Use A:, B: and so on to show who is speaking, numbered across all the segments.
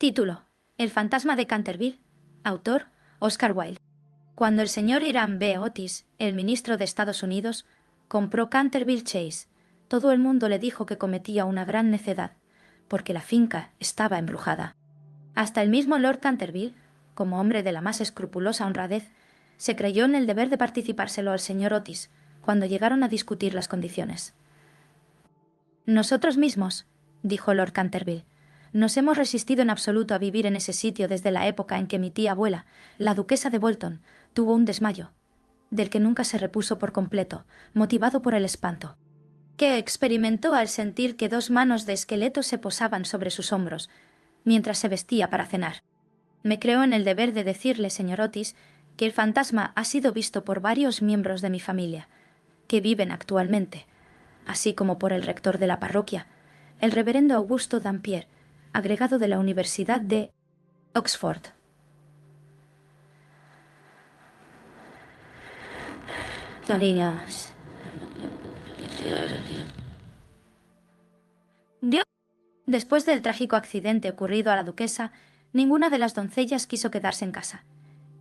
A: Título: El fantasma de Canterville. Autor: Oscar Wilde. Cuando el señor Hiram B. Otis, el ministro de Estados Unidos, compró Canterville Chase, todo el mundo le dijo que cometía una gran necedad, porque la finca estaba embrujada. Hasta el mismo Lord Canterville, como hombre de la más escrupulosa honradez, se creyó en el deber de participárselo al señor Otis cuando llegaron a discutir las condiciones. Nosotros mismos, dijo Lord Canterville, nos hemos resistido en absoluto a vivir en ese sitio desde la época en que mi tía abuela, la duquesa de Bolton, tuvo un desmayo, del que nunca se repuso por completo, motivado por el espanto que experimentó al sentir que dos manos de esqueleto se posaban sobre sus hombros, mientras se vestía para cenar. Me creo en el deber de decirle, señor Otis, que el fantasma ha sido visto por varios miembros de mi familia, que viven actualmente, así como por el rector de la parroquia, el reverendo Augusto Dampier, agregado de la Universidad de Oxford. Niñas. Después del trágico accidente ocurrido a la duquesa, ninguna de las doncellas quiso quedarse en casa,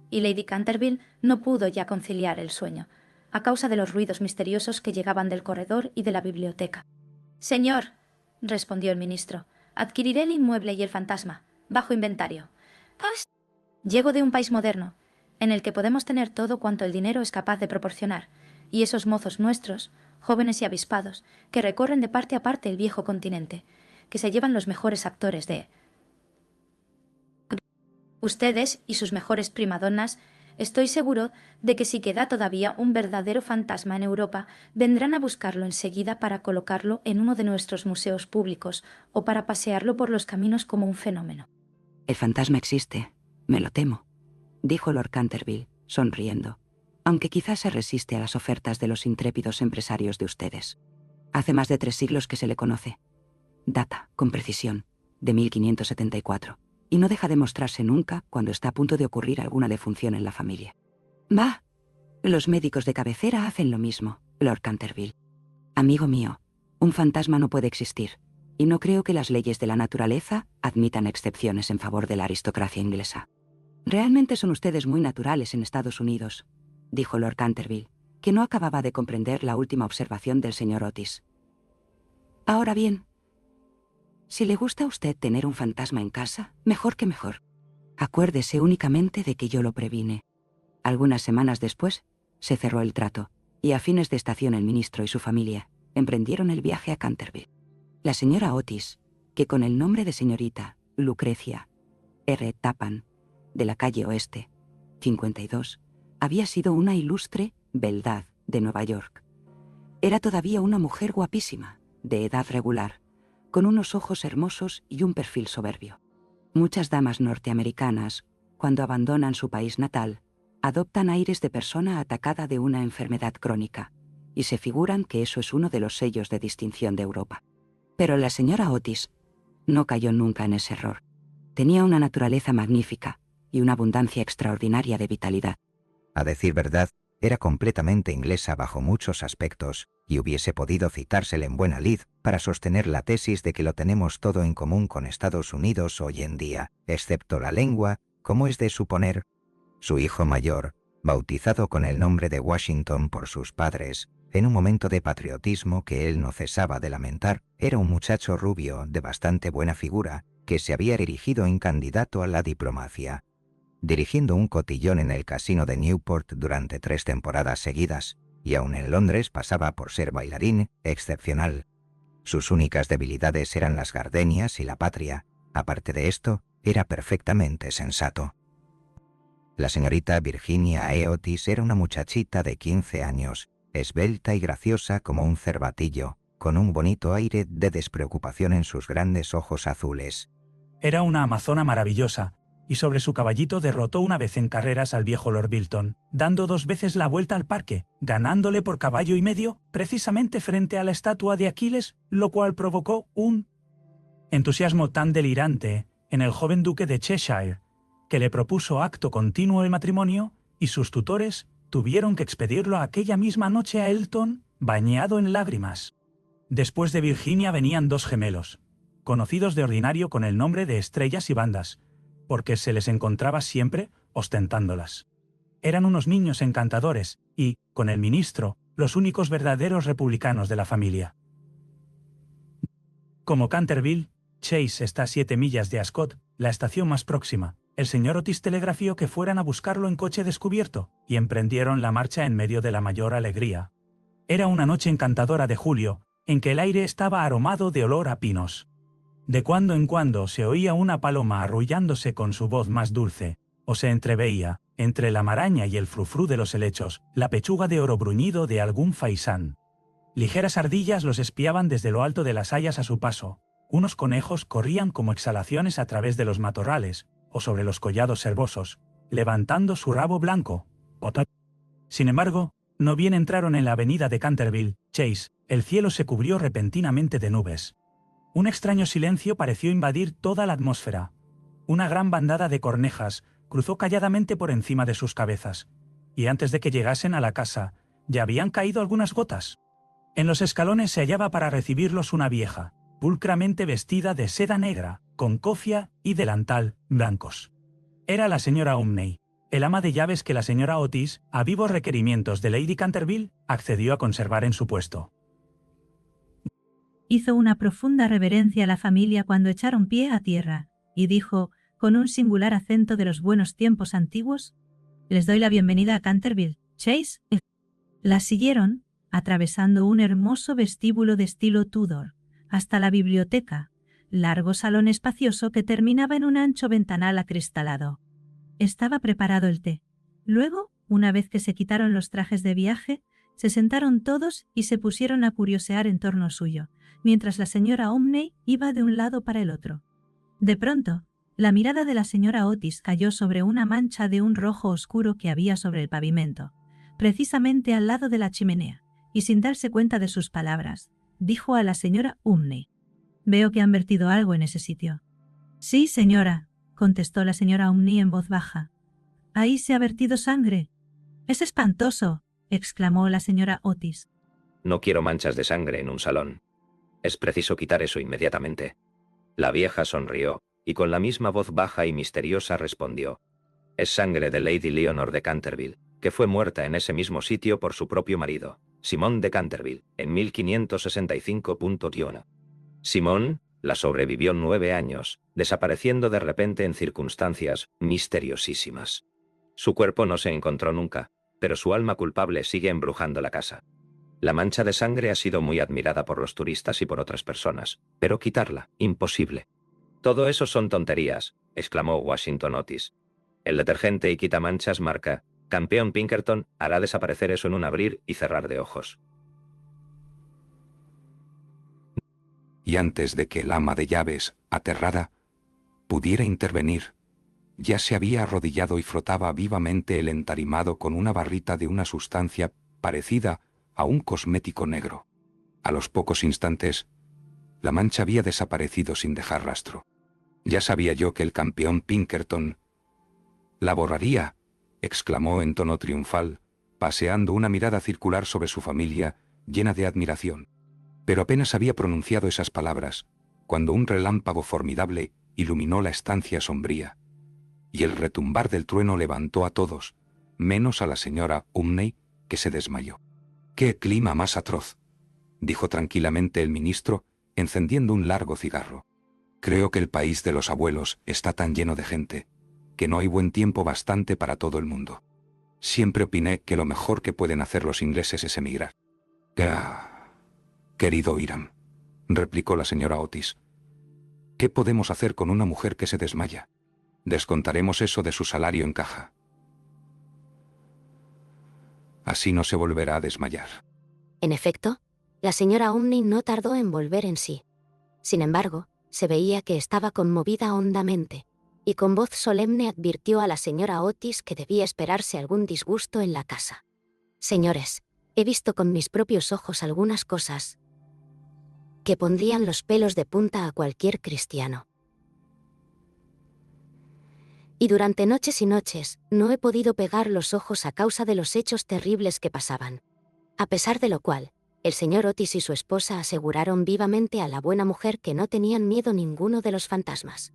A: y Lady Canterville no pudo ya conciliar el sueño, a causa de los ruidos misteriosos que llegaban del corredor y de la biblioteca. Señor, respondió el ministro, adquiriré el inmueble y el fantasma, bajo inventario. Llego de un país moderno, en el que podemos tener todo cuanto el dinero es capaz de proporcionar, y esos mozos nuestros, jóvenes y avispados, que recorren de parte a parte el viejo continente, que se llevan los mejores actores de... Ustedes y sus mejores primadonas, estoy seguro de que si queda todavía un verdadero fantasma en Europa, vendrán a buscarlo enseguida para colocarlo en uno de nuestros museos públicos o para pasearlo por los caminos como un fenómeno.
B: El fantasma existe, me lo temo, dijo Lord Canterville, sonriendo, aunque quizás se resiste a las ofertas de los intrépidos empresarios de ustedes. Hace más de 3 siglos que se le conoce. Data, con precisión, de 1574, y no deja de mostrarse nunca cuando está a punto de ocurrir alguna defunción en la familia. Bah, los médicos de cabecera hacen lo mismo, Lord Canterville. Amigo mío, un fantasma no puede existir, y no creo que las leyes de la naturaleza admitan excepciones en favor de la aristocracia inglesa. Realmente son ustedes muy naturales en Estados Unidos, dijo Lord Canterville, que no acababa de comprender la última observación del señor Otis. Ahora bien, si le gusta a usted tener un fantasma en casa, mejor que mejor. Acuérdese únicamente de que yo lo previne. Algunas semanas después, se cerró el trato, y a fines de estación el ministro y su familia emprendieron el viaje a Canterville. La señora Otis, que con el nombre de señorita Lucrecia R. Tappan, de la calle Oeste, 52, había sido una ilustre beldad de Nueva York. Era todavía una mujer guapísima, de edad regular, con unos ojos hermosos y un perfil soberbio. Muchas damas norteamericanas, cuando abandonan su país natal, adoptan aires de persona atacada de una enfermedad crónica, y se figuran que eso es uno de los sellos de distinción de Europa. Pero la señora Otis no cayó nunca en ese error. Tenía una naturaleza magnífica y una abundancia extraordinaria de vitalidad.
C: A decir verdad, era completamente inglesa bajo muchos aspectos, y hubiese podido citársele en buena lid para sostener la tesis de que lo tenemos todo en común con Estados Unidos hoy en día, excepto la lengua, como es de suponer. Su hijo mayor, bautizado con el nombre de Washington por sus padres, en un momento de patriotismo que él no cesaba de lamentar, era un muchacho rubio de bastante buena figura que se había erigido en candidato a la diplomacia, dirigiendo un cotillón en el casino de Newport durante 3 temporadas seguidas, y aun en Londres pasaba por ser bailarín excepcional. Sus únicas debilidades eran las gardenias y la patria. Aparte de esto, era perfectamente sensato. La señorita Virginia E. Otis era una muchachita de 15 años, esbelta y graciosa como un cervatillo, con un bonito aire de despreocupación en sus grandes ojos azules.
D: Era una amazona maravillosa, y sobre su caballito derrotó una vez en carreras al viejo Lord Bilton, dando 2 veces la vuelta al parque, ganándole por caballo y medio, precisamente frente a la estatua de Aquiles, lo cual provocó un entusiasmo tan delirante en el joven duque de Cheshire, que le propuso acto continuo el matrimonio, y sus tutores tuvieron que expedirlo aquella misma noche a Elton, bañado en lágrimas. Después de Virginia venían 2 gemelos, conocidos de ordinario con el nombre de estrellas y bandas, porque se les encontraba siempre ostentándolas. Eran unos niños encantadores y, con el ministro, los únicos verdaderos republicanos de la familia. Como Canterville Chase está a 7 millas de Ascot, la estación más próxima, el señor Otis telegrafió que fueran a buscarlo en coche descubierto, y emprendieron la marcha en medio de la mayor alegría. Era una noche encantadora de julio, en que el aire estaba aromado de olor a pinos. De cuando en cuando se oía una paloma arrullándose con su voz más dulce, o se entreveía, entre la maraña y el frufrú de los helechos, la pechuga de oro bruñido de algún faisán. Ligeras ardillas los espiaban desde lo alto de las hayas a su paso. Unos conejos corrían como exhalaciones a través de los matorrales, o sobre los collados herbosos, levantando su rabo blanco. Sin embargo, no bien entraron en la avenida de Canterville Chase, el cielo se cubrió repentinamente de nubes. Un extraño silencio pareció invadir toda la atmósfera. Una gran bandada de cornejas cruzó calladamente por encima de sus cabezas, y antes de que llegasen a la casa, ya habían caído algunas gotas. En los escalones se hallaba para recibirlos una vieja, pulcramente vestida de seda negra, con cofia y delantal blancos. Era la señora Umney, el ama de llaves que la señora Otis, a vivos requerimientos de Lady Canterville, accedió a conservar en su puesto.
E: Hizo una profunda reverencia a la familia cuando echaron pie a tierra, y dijo, con un singular acento de los buenos tiempos antiguos, «Les doy la bienvenida a Canterville, Chase». La siguieron, atravesando un hermoso vestíbulo de estilo Tudor, hasta la biblioteca, largo salón espacioso que terminaba en un ancho ventanal acristalado. Estaba preparado el té. Luego, una vez que se quitaron los trajes de viaje, se sentaron todos y se pusieron a curiosear en torno suyo, mientras la señora Umney iba de un lado para el otro. De pronto, la mirada de la señora Otis cayó sobre una mancha de un rojo oscuro que había sobre el pavimento, precisamente al lado de la chimenea, y sin darse cuenta de sus palabras, dijo a la señora Umney: «Veo que han vertido algo en ese sitio». «Sí, señora», contestó la señora Umney en voz baja. «Ahí se ha vertido sangre». «Es espantoso», exclamó la señora Otis.
F: No quiero manchas de sangre en un salón. Es preciso quitar eso inmediatamente. La vieja sonrió, y con la misma voz baja y misteriosa respondió: «Es sangre de Lady Leonor de Canterville, que fue muerta en ese mismo sitio por su propio marido, Simón de Canterville, en 1565. Simón la sobrevivió 9 años, desapareciendo de repente en circunstancias misteriosísimas. Su cuerpo no se encontró nunca, pero su alma culpable sigue embrujando la casa. La mancha de sangre ha sido muy admirada por los turistas y por otras personas, pero quitarla, imposible». «Todo eso son tonterías», exclamó Washington Otis. «El detergente y quitamanchas marca Campeón Pinkerton hará desaparecer eso en un abrir y cerrar de ojos».
G: Y antes de que el ama de llaves, aterrada, pudiera intervenir, ya se había arrodillado y frotaba vivamente el entarimado con una barrita de una sustancia parecida a un cosmético negro. A los pocos instantes, la mancha había desaparecido sin dejar rastro. «Ya sabía yo que el campeón Pinkerton la borraría», exclamó en tono triunfal, paseando una mirada circular sobre su familia, llena de admiración. Pero apenas había pronunciado esas palabras, cuando un relámpago formidable iluminó la estancia sombría, y el retumbar del trueno levantó a todos, menos a la señora Umney, que se desmayó. «¡Qué clima más atroz!», dijo tranquilamente el ministro, encendiendo un largo cigarro. «Creo que el país de los abuelos está tan lleno de gente, que no hay buen tiempo bastante para todo el mundo. Siempre opiné que lo mejor que pueden hacer los ingleses es emigrar». «Ah, querido Hiram», replicó la señora Otis, «¿qué podemos hacer con una mujer que se desmaya? Descontaremos eso de su salario en caja. Así no se volverá a desmayar».
H: En efecto, la señora Umney no tardó en volver en sí. Sin embargo, se veía que estaba conmovida hondamente, y con voz solemne advirtió a la señora Otis que debía esperarse algún disgusto en la casa. «Señores, he visto con mis propios ojos algunas cosas que pondrían los pelos de punta a cualquier cristiano. Y durante noches y noches no he podido pegar los ojos a causa de los hechos terribles que pasaban. A pesar de lo cual, El señor Otis y su esposa aseguraron vivamente a la buena mujer que no tenían miedo ninguno de los fantasmas.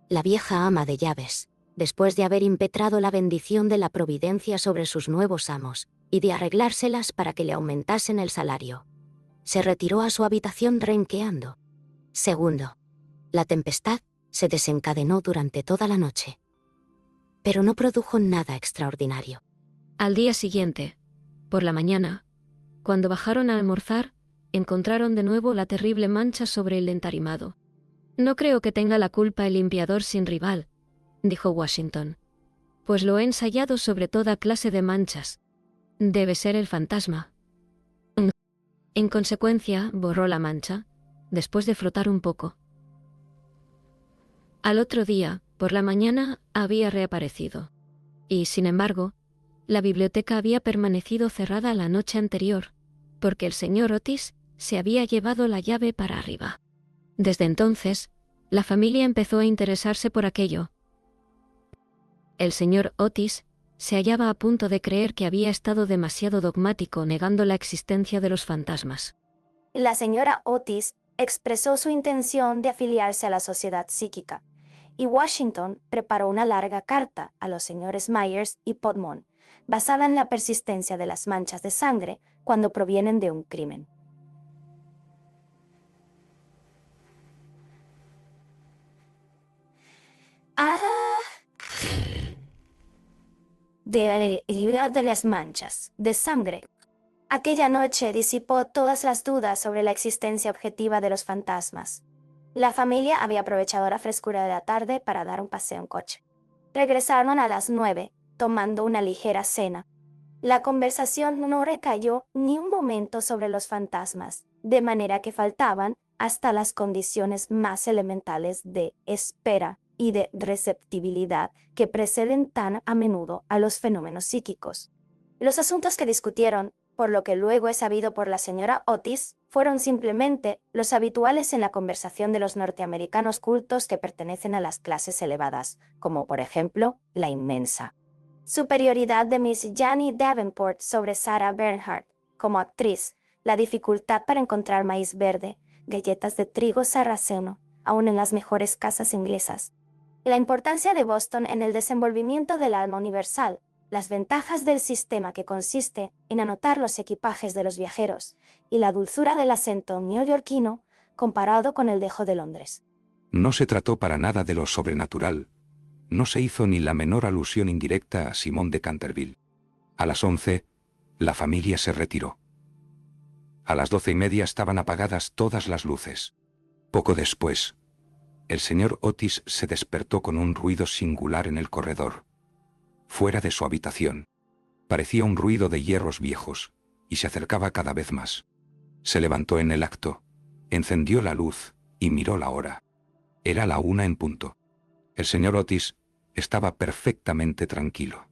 H: La vieja ama de llaves, después de haber impetrado la bendición de la providencia sobre sus nuevos amos, y de arreglárselas para que le aumentasen el salario, se retiró a su habitación renqueando. Segundo, la tempestad se desencadenó durante toda la noche, pero no produjo nada extraordinario.
I: Al día siguiente, por la mañana, cuando bajaron a almorzar, encontraron de nuevo la terrible mancha sobre el entarimado. «No creo que tenga la culpa el limpiador sin rival», dijo Washington, «pues lo he ensayado sobre toda clase de manchas. Debe ser el fantasma». En consecuencia, borró la mancha, después de frotar un poco. Al otro día, por la mañana, había reaparecido. Y, sin embargo, la biblioteca había permanecido cerrada la noche anterior, porque el señor Otis se había llevado la llave para arriba. Desde entonces, la familia empezó a interesarse por aquello. El señor Otis se hallaba a punto de creer que había estado demasiado dogmático negando la existencia de los fantasmas.
J: La señora Otis expresó su intención de afiliarse a la sociedad psíquica, y Washington preparó una larga carta a los señores Myers y Podmon, basada en la persistencia de las manchas de sangre cuando provienen de un crimen. De la de las manchas de sangre. Aquella noche disipó todas las dudas sobre la existencia objetiva de los fantasmas. La familia había aprovechado la frescura de la tarde para dar un paseo en coche. Regresaron a las 9, tomando una ligera cena. La conversación no recayó ni un momento sobre los fantasmas, de manera que faltaban hasta las condiciones más elementales de espera y de receptibilidad que preceden tan a menudo a los fenómenos psíquicos. Los asuntos que discutieron, por lo que luego es sabido por la señora Otis, fueron simplemente los habituales en la conversación de los norteamericanos cultos que pertenecen a las clases elevadas, como por ejemplo la inmensa superioridad de Miss Janie Davenport sobre Sarah Bernhardt como actriz, la dificultad para encontrar maíz verde, galletas de trigo sarraceno, aun en las mejores casas inglesas, la importancia de Boston en el desenvolvimiento del alma universal, las ventajas del sistema que consiste en anotar los equipajes de los viajeros y la dulzura del acento neoyorquino comparado con el dejo de Londres.
G: No se trató para nada de lo sobrenatural. No se hizo ni la menor alusión indirecta a Simón de Canterville. A las 11, la familia se retiró. A las 12:30 estaban apagadas todas las luces. Poco después, el señor Otis se despertó con un ruido singular en el corredor. Fuera de su habitación, parecía un ruido de hierros viejos, y se acercaba cada vez más. Se levantó en el acto, encendió la luz y miró la hora. Era la 1 en punto. El señor Otis estaba perfectamente tranquilo.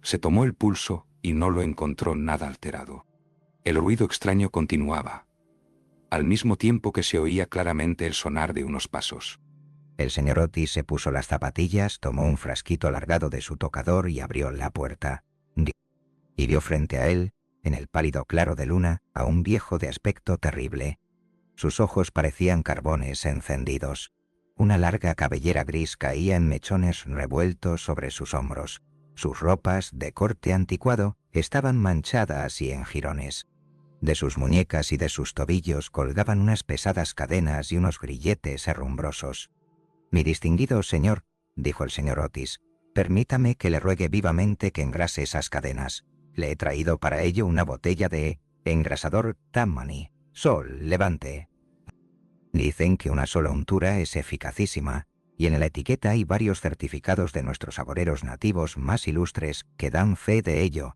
G: Se tomó el pulso y no lo encontró nada alterado. El ruido extraño continuaba, al mismo tiempo que se oía claramente el sonar de unos pasos.
C: El señor Otis se puso las zapatillas, tomó un frasquito alargado de su tocador y abrió la puerta. Y vio frente a él, en el pálido claro de luna, a un viejo de aspecto terrible. Sus ojos parecían carbones encendidos. Una larga cabellera gris caía en mechones revueltos sobre sus hombros. Sus ropas, de corte anticuado, estaban manchadas y en jirones. De sus muñecas y de sus tobillos colgaban unas pesadas cadenas y unos grilletes herrumbrosos. «Mi distinguido señor», dijo el señor Otis, «permítame que le ruegue vivamente que engrase esas cadenas. Le he traído para ello una botella de engrasador Tammany. Sol, levante». Dicen que una sola untura es eficacísima, y en la etiqueta hay varios certificados de nuestros agoreros nativos más ilustres que dan fe de ello.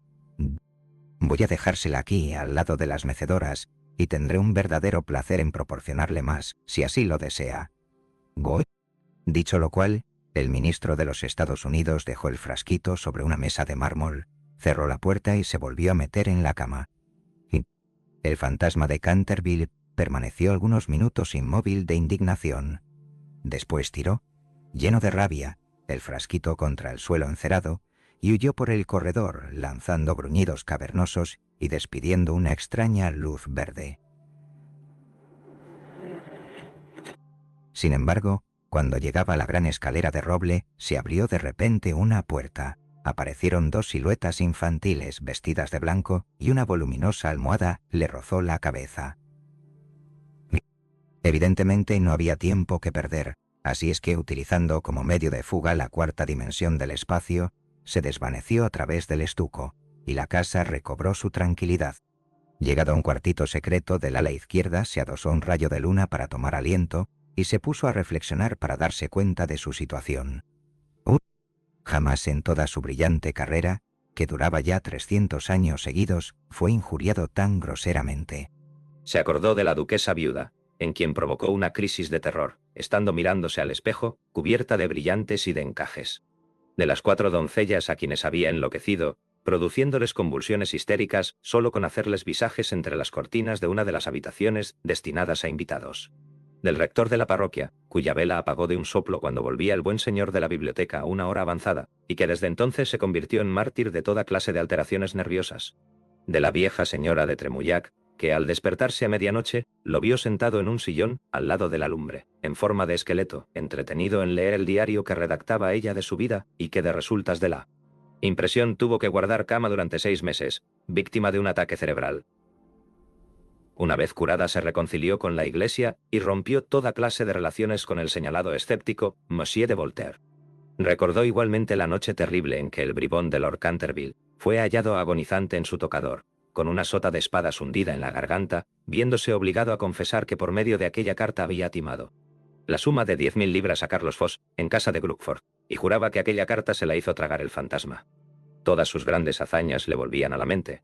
C: Voy a dejársela aquí, al lado de las mecedoras, y tendré un verdadero placer en proporcionarle más, si así lo desea. ¿Goy? Dicho lo cual, el ministro de los Estados Unidos dejó el frasquito sobre una mesa de mármol, cerró la puerta y se volvió a meter en la cama. Y el fantasma de Canterville permaneció algunos minutos inmóvil de indignación. Después tiró, lleno de rabia, el frasquito contra el suelo encerado y huyó por el corredor, lanzando gruñidos cavernosos y despidiendo una extraña luz verde. Sin embargo, cuando llegaba a la gran escalera de roble, se abrió de repente una puerta. Aparecieron dos siluetas infantiles vestidas de blanco y una voluminosa almohada le rozó la cabeza. Evidentemente no había tiempo que perder, así es que, utilizando como medio de fuga la cuarta dimensión del espacio, se desvaneció a través del estuco, y la casa recobró su tranquilidad. Llegado a un cuartito secreto del ala izquierda, se adosó un rayo de luna para tomar aliento y se puso a reflexionar para darse cuenta de su situación. Jamás en toda su brillante carrera, que duraba ya 300 años seguidos, fue injuriado tan groseramente.
F: Se acordó de la duquesa viuda, en quien provocó una crisis de terror, estando mirándose al espejo, cubierta de brillantes y de encajes. De las 4 doncellas a quienes había enloquecido, produciéndoles convulsiones histéricas solo con hacerles visajes entre las cortinas de una de las habitaciones destinadas a invitados. Del rector de la parroquia, cuya vela apagó de un soplo cuando volvía el buen señor de la biblioteca a una hora avanzada, y que desde entonces se convirtió en mártir de toda clase de alteraciones nerviosas. De la vieja señora de Tremouillac, que al despertarse a medianoche, lo vio sentado en un sillón al lado de la lumbre, en forma de esqueleto, entretenido en leer el diario que redactaba ella de su vida y que de resultas de la impresión tuvo que guardar cama durante 6 meses, víctima de un ataque cerebral. Una vez curada se reconcilió con la Iglesia y rompió toda clase de relaciones con el señalado escéptico Monsieur de Voltaire. Recordó igualmente la noche terrible en que el bribón de Lord Canterville fue hallado agonizante en su tocador, con una sota de espadas hundida en la garganta, viéndose obligado a confesar que por medio de aquella carta había timado la suma de 10.000 libras a Carlos Foss, en casa de Crookford, y juraba que aquella carta se la hizo tragar el fantasma. Todas sus grandes hazañas le volvían a la mente.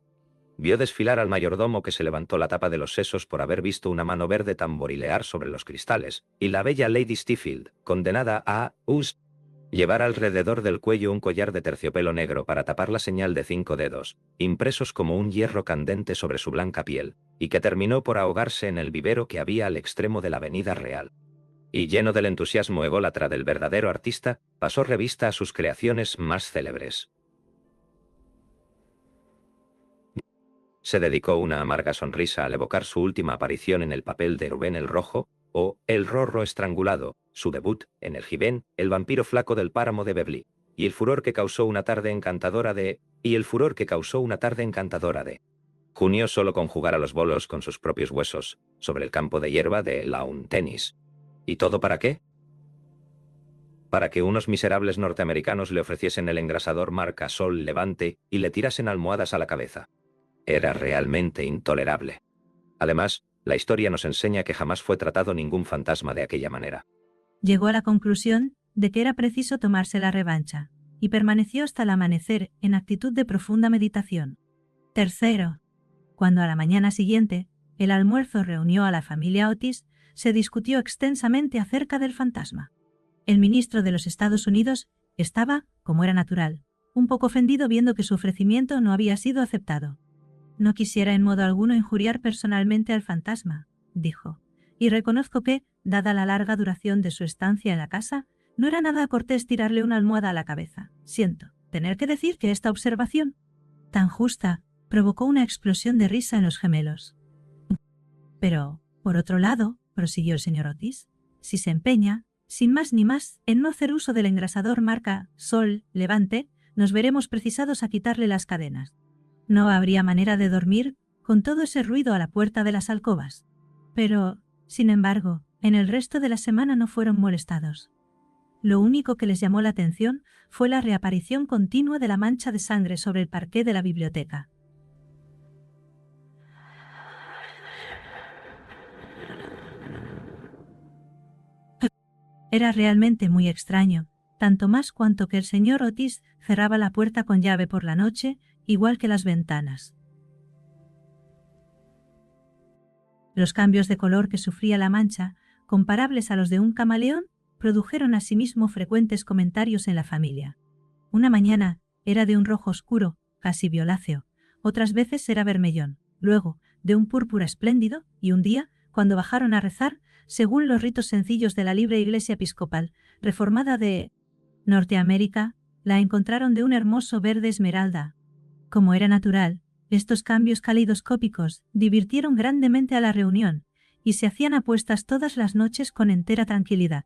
F: Vio desfilar al mayordomo que se levantó la tapa de los sesos por haber visto una mano verde tamborilear sobre los cristales, y la bella Lady Stepfield, condenada a llevar alrededor del cuello un collar de terciopelo negro para tapar la señal de 5 dedos, impresos como un hierro candente sobre su blanca piel, y que terminó por ahogarse en el vivero que había al extremo de la Avenida Real. Y lleno del entusiasmo ególatra del verdadero artista, pasó revista a sus creaciones más célebres. Se dedicó una amarga sonrisa al evocar su última aparición en el papel de Rubén el Rojo, o El Rorro Estrangulado, su debut en el Gibén, el vampiro flaco del páramo de Beverly, y el furor que causó una tarde encantadora de... Junio solo con jugar a los bolos con sus propios huesos, sobre el campo de hierba de lawn tenis. ¿Y todo para qué? Para que unos miserables norteamericanos le ofreciesen el engrasador marca Sol Levante y le tirasen almohadas a la cabeza. Era realmente intolerable. Además, la historia nos enseña que jamás fue tratado ningún fantasma de aquella manera.
E: Llegó a la conclusión de que era preciso tomarse la revancha, y permaneció hasta el amanecer en actitud de profunda meditación. Tercero, cuando a la mañana siguiente el almuerzo reunió a la familia Otis, se discutió extensamente acerca del fantasma. El ministro de los Estados Unidos estaba, como era natural, un poco ofendido viendo que su ofrecimiento no había sido aceptado. No quisiera en modo alguno injuriar personalmente al fantasma, dijo, y reconozco que, dada la larga duración de su estancia en la casa, no era nada cortés tirarle una almohada a la cabeza. Siento tener que decir que esta observación, tan justa, provocó una explosión de risa en los gemelos. Pero, por otro lado, prosiguió el señor Otis, si se empeña, sin más ni más, en no hacer uso del engrasador marca Sol Levante, nos veremos precisados a quitarle las cadenas. No habría manera de dormir con todo ese ruido a la puerta de las alcobas. Pero, sin embargo, en el resto de la semana no fueron molestados. Lo único que les llamó la atención fue la reaparición continua de la mancha de sangre sobre el parqué de la biblioteca. Era realmente muy extraño, tanto más cuanto que el señor Otis cerraba la puerta con llave por la noche, igual que las ventanas. Los cambios de color que sufría la mancha, comparables a los de un camaleón, produjeron asimismo frecuentes comentarios en la familia. Una mañana era de un rojo oscuro, casi violáceo, otras veces era vermellón, luego de un púrpura espléndido, y un día, cuando bajaron a rezar, según los ritos sencillos de la libre Iglesia Episcopal, reformada de Norteamérica, la encontraron de un hermoso verde esmeralda. Como era natural, estos cambios calidoscópicos divirtieron grandemente a la reunión, y se hacían apuestas todas las noches con entera tranquilidad.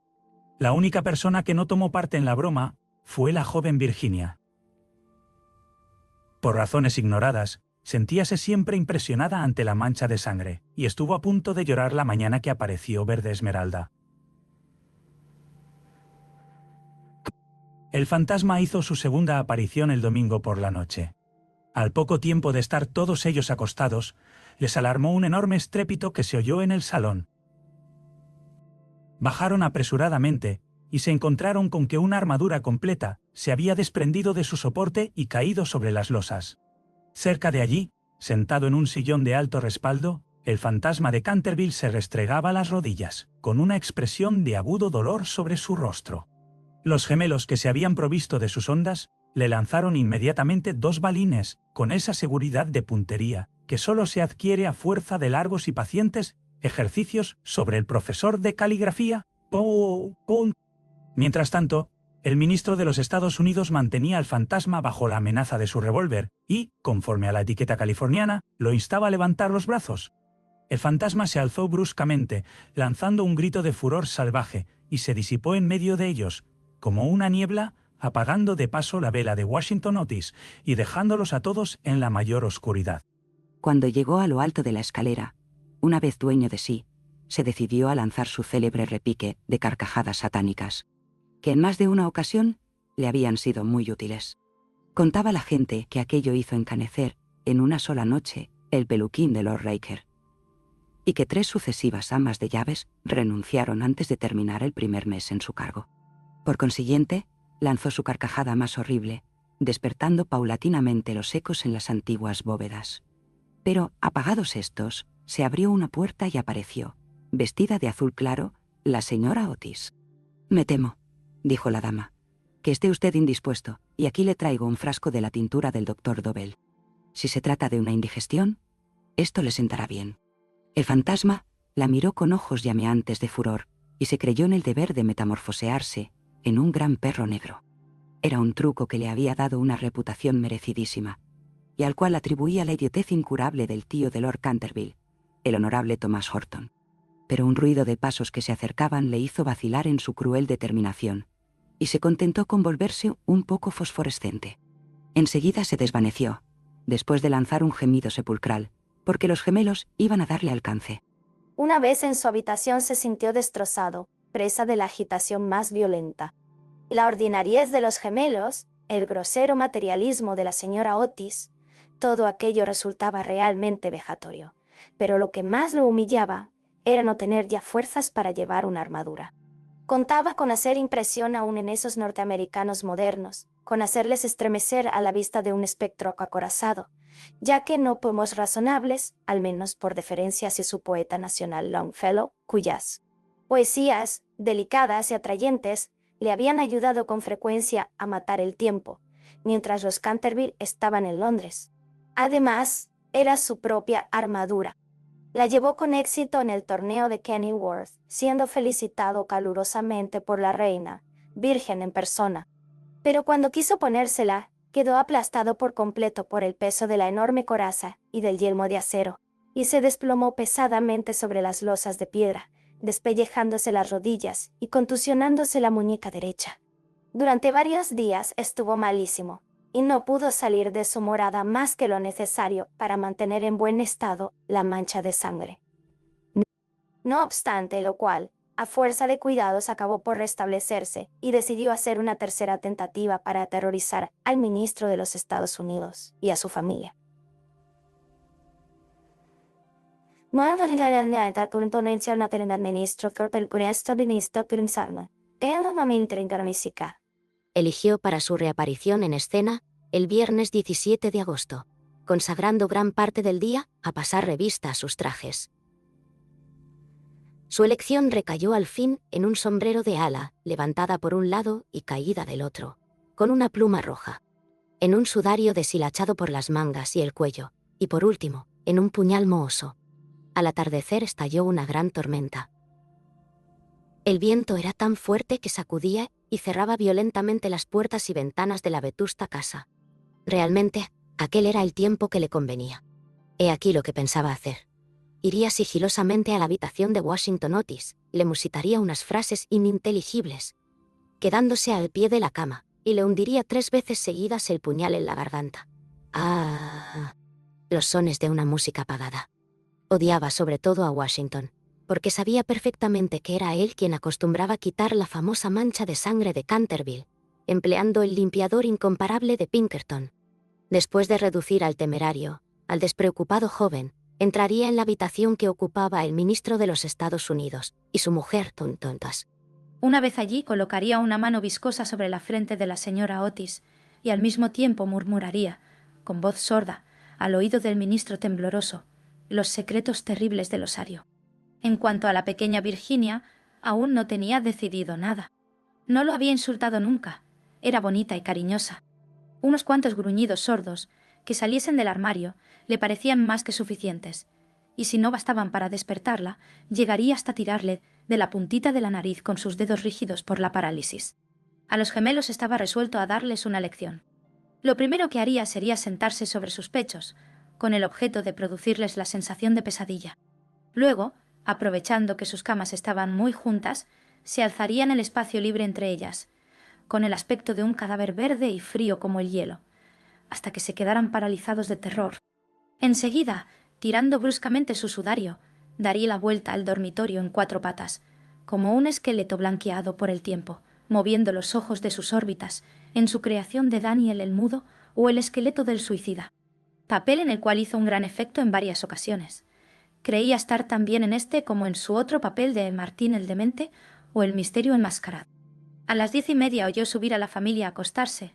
D: La única persona que no tomó parte en la broma fue la joven Virginia. Por razones ignoradas, sentíase siempre impresionada ante la mancha de sangre, y estuvo a punto de llorar la mañana que apareció Verde Esmeralda. El fantasma hizo su segunda aparición el domingo por la noche. Al poco tiempo de estar todos ellos acostados, les alarmó un enorme estrépito que se oyó en el salón. Bajaron apresuradamente y se encontraron con que una armadura completa se había desprendido de su soporte y caído sobre las losas. Cerca de allí, sentado en un sillón de alto respaldo, el fantasma de Canterville se restregaba las rodillas, con una expresión de agudo dolor sobre su rostro. Los gemelos que se habían provisto de sus ondas le lanzaron inmediatamente 2 balines, con esa seguridad de puntería que solo se adquiere a fuerza de largos y pacientes ejercicios sobre el profesor de caligrafía. Mientras tanto, el ministro de los Estados Unidos mantenía al fantasma bajo la amenaza de su revólver y, conforme a la etiqueta californiana, lo instaba a levantar los brazos. El fantasma se alzó bruscamente, lanzando un grito de furor salvaje, y se disipó en medio de ellos, como una niebla, apagando de paso la vela de Washington Otis y dejándolos a todos en la mayor oscuridad.
B: Cuando llegó a lo alto de la escalera, una vez dueño de sí, se decidió a lanzar su célebre repique de carcajadas satánicas, que en más de una ocasión le habían sido muy útiles. Contaba la gente que aquello hizo encanecer, en una sola noche, el peluquín de Lord Raker, y que 3 sucesivas amas de llaves renunciaron antes de terminar el primer mes en su cargo. Por consiguiente, lanzó su carcajada más horrible, despertando paulatinamente los ecos en las antiguas bóvedas. Pero, apagados estos, se abrió una puerta y apareció, vestida de azul claro, la señora Otis. «Me temo», dijo la dama, «que esté usted indispuesto, y aquí le traigo un frasco de la tintura del doctor Dobell. Si se trata de una indigestión, esto le sentará bien». El fantasma la miró con ojos llameantes de furor y se creyó en el deber de metamorfosearse en un gran perro negro. Era un truco que le había dado una reputación merecidísima, y al cual atribuía la idiotez incurable del tío de Lord Canterville, el honorable Thomas Horton. Pero un ruido de pasos que se acercaban le hizo vacilar en su cruel determinación, y se contentó con volverse un poco fosforescente. Enseguida se desvaneció, después de lanzar un gemido sepulcral, porque los gemelos iban a darle alcance.
J: Una vez en su habitación se sintió destrozado, presa de la agitación más violenta. La ordinariez de los gemelos, el grosero materialismo de la señora Otis, todo aquello resultaba realmente vejatorio, pero lo que más lo humillaba era no tener ya fuerzas para llevar una armadura. Contaba con hacer impresión aún en esos norteamericanos modernos, con hacerles estremecer a la vista de un espectro acorazado, ya que no pomos razonables, al menos por deferencia hacia su poeta nacional Longfellow, cuyas poesías, delicadas y atrayentes, le habían ayudado con frecuencia a matar el tiempo, mientras los Canterville estaban en Londres. Además, era su propia armadura. La llevó con éxito en el torneo de Kenilworth, siendo felicitado calurosamente por la reina, virgen en persona. Pero cuando quiso ponérsela, quedó aplastado por completo por el peso de la enorme coraza y del yelmo de acero, y se desplomó pesadamente sobre las losas de piedra, despellejándose las rodillas y contusionándose la muñeca derecha. Durante varios días estuvo malísimo, y no pudo salir de su morada más que lo necesario para mantener en buen estado la mancha de sangre. No obstante lo cual, a fuerza de cuidados acabó por restablecerse y decidió hacer una tercera tentativa para aterrorizar al ministro de los Estados Unidos y a su familia.
H: Eligió para su reaparición en escena el viernes 17 de agosto, consagrando gran parte del día a pasar revista a sus trajes. Su elección recayó al fin en un sombrero de ala, levantada por un lado y caída del otro, con una pluma roja, en un sudario deshilachado por las mangas y el cuello, y por último, en un puñal mohoso. Al atardecer estalló una gran tormenta. El viento era tan fuerte que sacudía y cerraba violentamente las puertas y ventanas de la vetusta casa. Realmente, aquel era el tiempo que le convenía. He aquí lo que pensaba hacer. Iría sigilosamente a la habitación de Washington Otis, le musitaría unas frases ininteligibles, quedándose al pie de la cama, y le hundiría 3 veces seguidas el puñal en la garganta. Ah, los sones de una música apagada. Odiaba sobre todo a Washington, porque sabía perfectamente que era él quien acostumbraba quitar la famosa mancha de sangre de Canterville, empleando el limpiador incomparable de Pinkerton. Después de reducir al temerario, al despreocupado joven, entraría en la habitación que ocupaba el ministro de los Estados Unidos y su mujer tontas.
A: Una vez allí colocaría una mano viscosa sobre la frente de la señora Otis y al mismo tiempo murmuraría, con voz sorda, al oído del ministro tembloroso, los secretos terribles del osario. En cuanto a la pequeña Virginia, aún no tenía decidido nada. No lo había insultado nunca. Era bonita y cariñosa. Unos cuantos gruñidos sordos, que saliesen del armario, le parecían más que suficientes, y si no bastaban para despertarla, llegaría hasta tirarle de la puntita de la nariz con sus dedos rígidos por la parálisis. A los gemelos estaba resuelto a darles una lección. Lo primero que haría sería sentarse sobre sus pechos, con el objeto de producirles la sensación de pesadilla. Luego, aprovechando que sus camas estaban muy juntas, se alzarían el espacio libre entre ellas, con el aspecto de un cadáver verde y frío como el hielo, hasta que se quedaran paralizados de terror. Enseguida, tirando bruscamente su sudario, daría la vuelta al dormitorio en 4 patas, como un esqueleto blanqueado por el tiempo, moviendo los ojos de sus órbitas, en su creación de Daniel el Mudo o el esqueleto del suicida, papel en el cual hizo un gran efecto en varias ocasiones. Creía estar tan bien en este como en su otro papel de Martín el Demente o el Misterio enmascarado. A las 10:30 oyó subir a la familia a acostarse.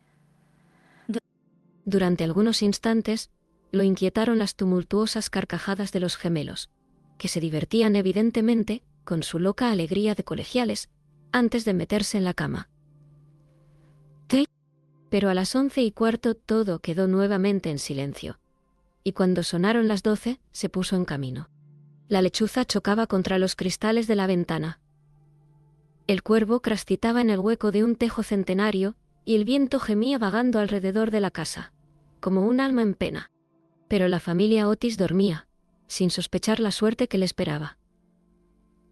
I: Durante algunos instantes, lo inquietaron las tumultuosas carcajadas de los gemelos, que se divertían evidentemente con su loca alegría de colegiales antes de meterse en la cama. Pero a las 11:15 todo quedó nuevamente en silencio, y cuando sonaron las 12 se puso en camino. La lechuza chocaba contra los cristales de la ventana. El cuervo crastitaba en el hueco de un tejo centenario y el viento gemía vagando alrededor de la casa, como un alma en pena. Pero la familia Otis dormía, sin sospechar la suerte que le esperaba.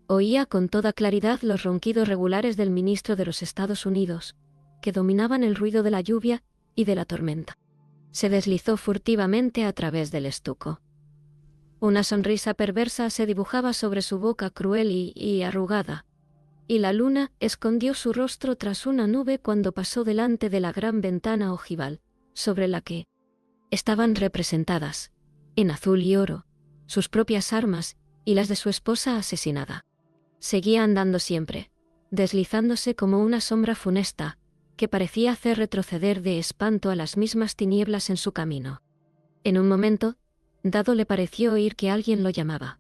I: Oía con toda claridad los ronquidos regulares del ministro de los Estados Unidos, que dominaban el ruido de la lluvia y de la tormenta. Se deslizó furtivamente a través del estuco. Una sonrisa perversa se dibujaba sobre su boca cruel y arrugada, y la luna escondió su rostro tras una nube cuando pasó delante de la gran ventana ojival, sobre la que estaban representadas, en azul y oro, sus propias armas y las de su esposa asesinada. Seguía andando siempre, deslizándose como una sombra funesta, que parecía hacer retroceder de espanto a las mismas tinieblas en su camino. En un momento dado le pareció oír que alguien lo llamaba.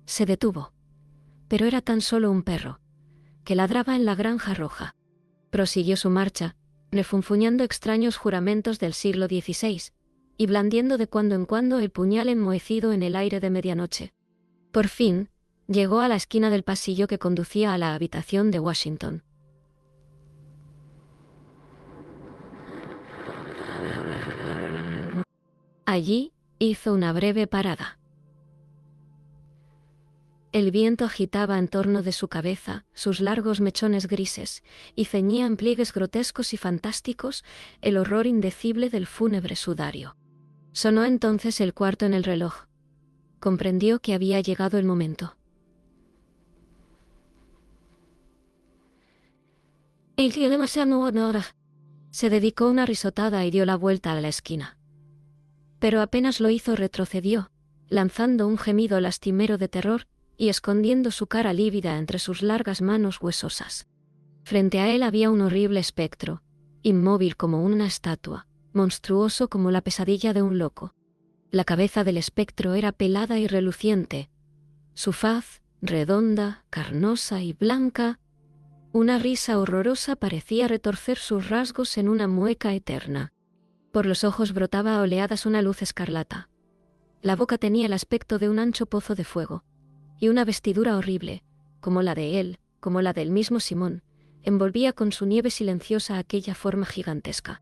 I: Se detuvo. Pero era tan solo un perro, que ladraba en la granja roja. Prosiguió su marcha, refunfuñando extraños juramentos del siglo XVI, y blandiendo de cuando en cuando el puñal enmohecido en el aire de medianoche. Por fin, llegó a la esquina del pasillo que conducía a la habitación de Washington. Allí hizo una breve parada. El viento agitaba en torno de su cabeza sus largos mechones grises y ceñía en pliegues grotescos y fantásticos el horror indecible del fúnebre sudario. Sonó entonces el cuarto en el reloj. Comprendió que había llegado el momento. Se dedicó una risotada y dio la vuelta a la esquina. Pero apenas lo hizo retrocedió, lanzando un gemido lastimero de terror y escondiendo su cara lívida entre sus largas manos huesosas. Frente a él había un horrible espectro, inmóvil como una estatua, monstruoso como la pesadilla de un loco. La cabeza del espectro era pelada y reluciente, su faz, redonda, carnosa y blanca. Una risa horrorosa parecía retorcer sus rasgos en una mueca eterna. Por los ojos brotaba a oleadas una luz escarlata. La boca tenía el aspecto de un ancho pozo de fuego, y una vestidura horrible, como la de él, como la del mismo Simón, envolvía con su nieve silenciosa aquella forma gigantesca.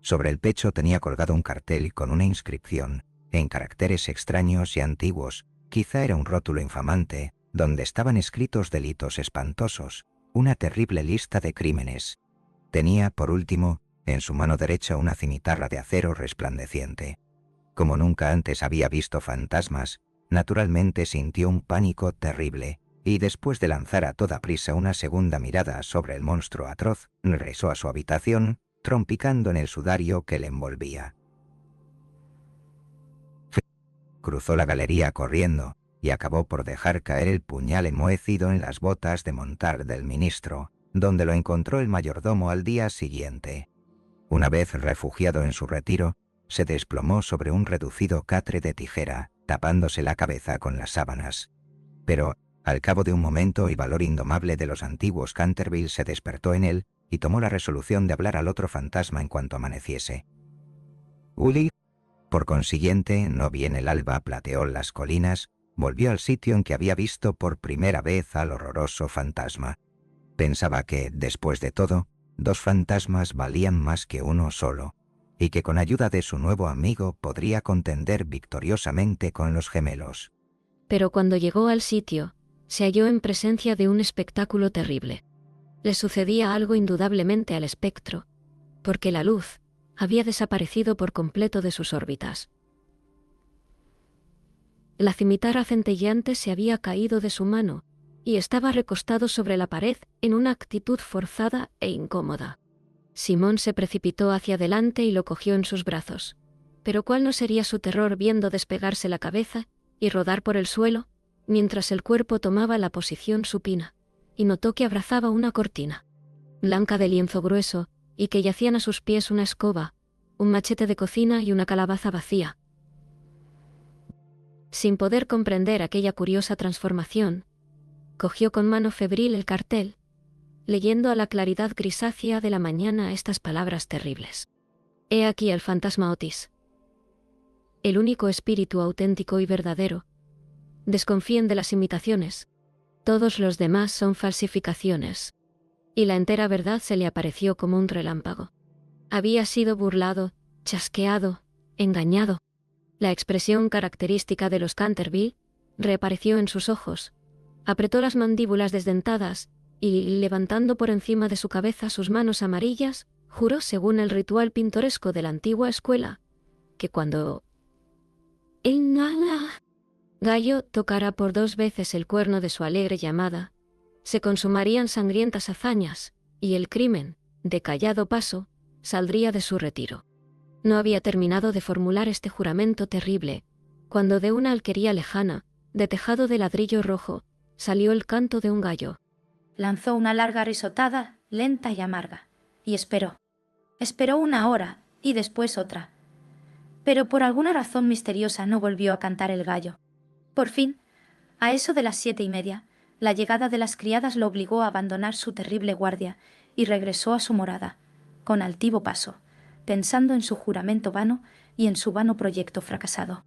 C: Sobre el pecho tenía colgado un cartel con una inscripción, en caracteres extraños y antiguos, quizá era un rótulo infamante, donde estaban escritos delitos espantosos, una terrible lista de crímenes. Tenía, por último, en su mano derecha una cimitarra de acero resplandeciente. Como nunca antes había visto fantasmas, naturalmente sintió un pánico terrible, y después de lanzar a toda prisa una segunda mirada sobre el monstruo atroz, regresó a su habitación, trompicando en el sudario que le envolvía. Cruzó la galería corriendo, y acabó por dejar caer el puñal enmohecido en las botas de montar del ministro, donde lo encontró el mayordomo al día siguiente. Una vez refugiado en su retiro, se desplomó sobre un reducido catre de tijera, tapándose la cabeza con las sábanas. Pero, al cabo de un momento, el valor indomable de los antiguos Canterville se despertó en él y tomó la resolución de hablar al otro fantasma en cuanto amaneciese. Uli, por consiguiente, no bien el alba plateó las colinas, volvió al sitio en que había visto por primera vez al horroroso fantasma. Pensaba que, después de todo, dos fantasmas valían más que uno solo, y que con ayuda de su nuevo amigo podría contender victoriosamente con los gemelos.
I: Pero cuando llegó al sitio, se halló en presencia de un espectáculo terrible. Le sucedía algo indudablemente al espectro, porque la luz había desaparecido por completo de sus órbitas. La cimitarra centelleante se había caído de su mano y estaba recostado sobre la pared en una actitud forzada e incómoda. Simón se precipitó hacia adelante y lo cogió en sus brazos. Pero ¿cuál no sería su terror viendo despegarse la cabeza y rodar por el suelo, mientras el cuerpo tomaba la posición supina, y notó que abrazaba una cortina blanca de lienzo grueso y que yacían a sus pies una escoba, un machete de cocina y una calabaza vacía? Sin poder comprender aquella curiosa transformación, cogió con mano febril el cartel, leyendo a la claridad grisácea de la mañana estas palabras terribles. He aquí el fantasma Otis, el único espíritu auténtico y verdadero. Desconfíen de las imitaciones. Todos los demás son falsificaciones. Y la entera verdad se le apareció como un relámpago. Había sido burlado, chasqueado, engañado. La expresión característica de los Canterville reapareció en sus ojos. Apretó las mandíbulas desdentadas y, levantando por encima de su cabeza sus manos amarillas, juró, según el ritual pintoresco de la antigua escuela, que cuando el gallo tocara por 2 veces el cuerno de su alegre llamada, se consumarían sangrientas hazañas, y el crimen, de callado paso, saldría de su retiro. No había terminado de formular este juramento terrible, cuando de una alquería lejana, de tejado de ladrillo rojo, salió el canto de un gallo.
A: Lanzó una larga risotada, lenta y amarga, y esperó. Esperó 1 hora, y después otra. Pero por alguna razón misteriosa no volvió a cantar el gallo. Por fin, a eso de las 7:30, la llegada de las criadas lo obligó a abandonar su terrible guardia y regresó a su morada, con altivo paso, pensando en su juramento vano y en su vano proyecto fracasado.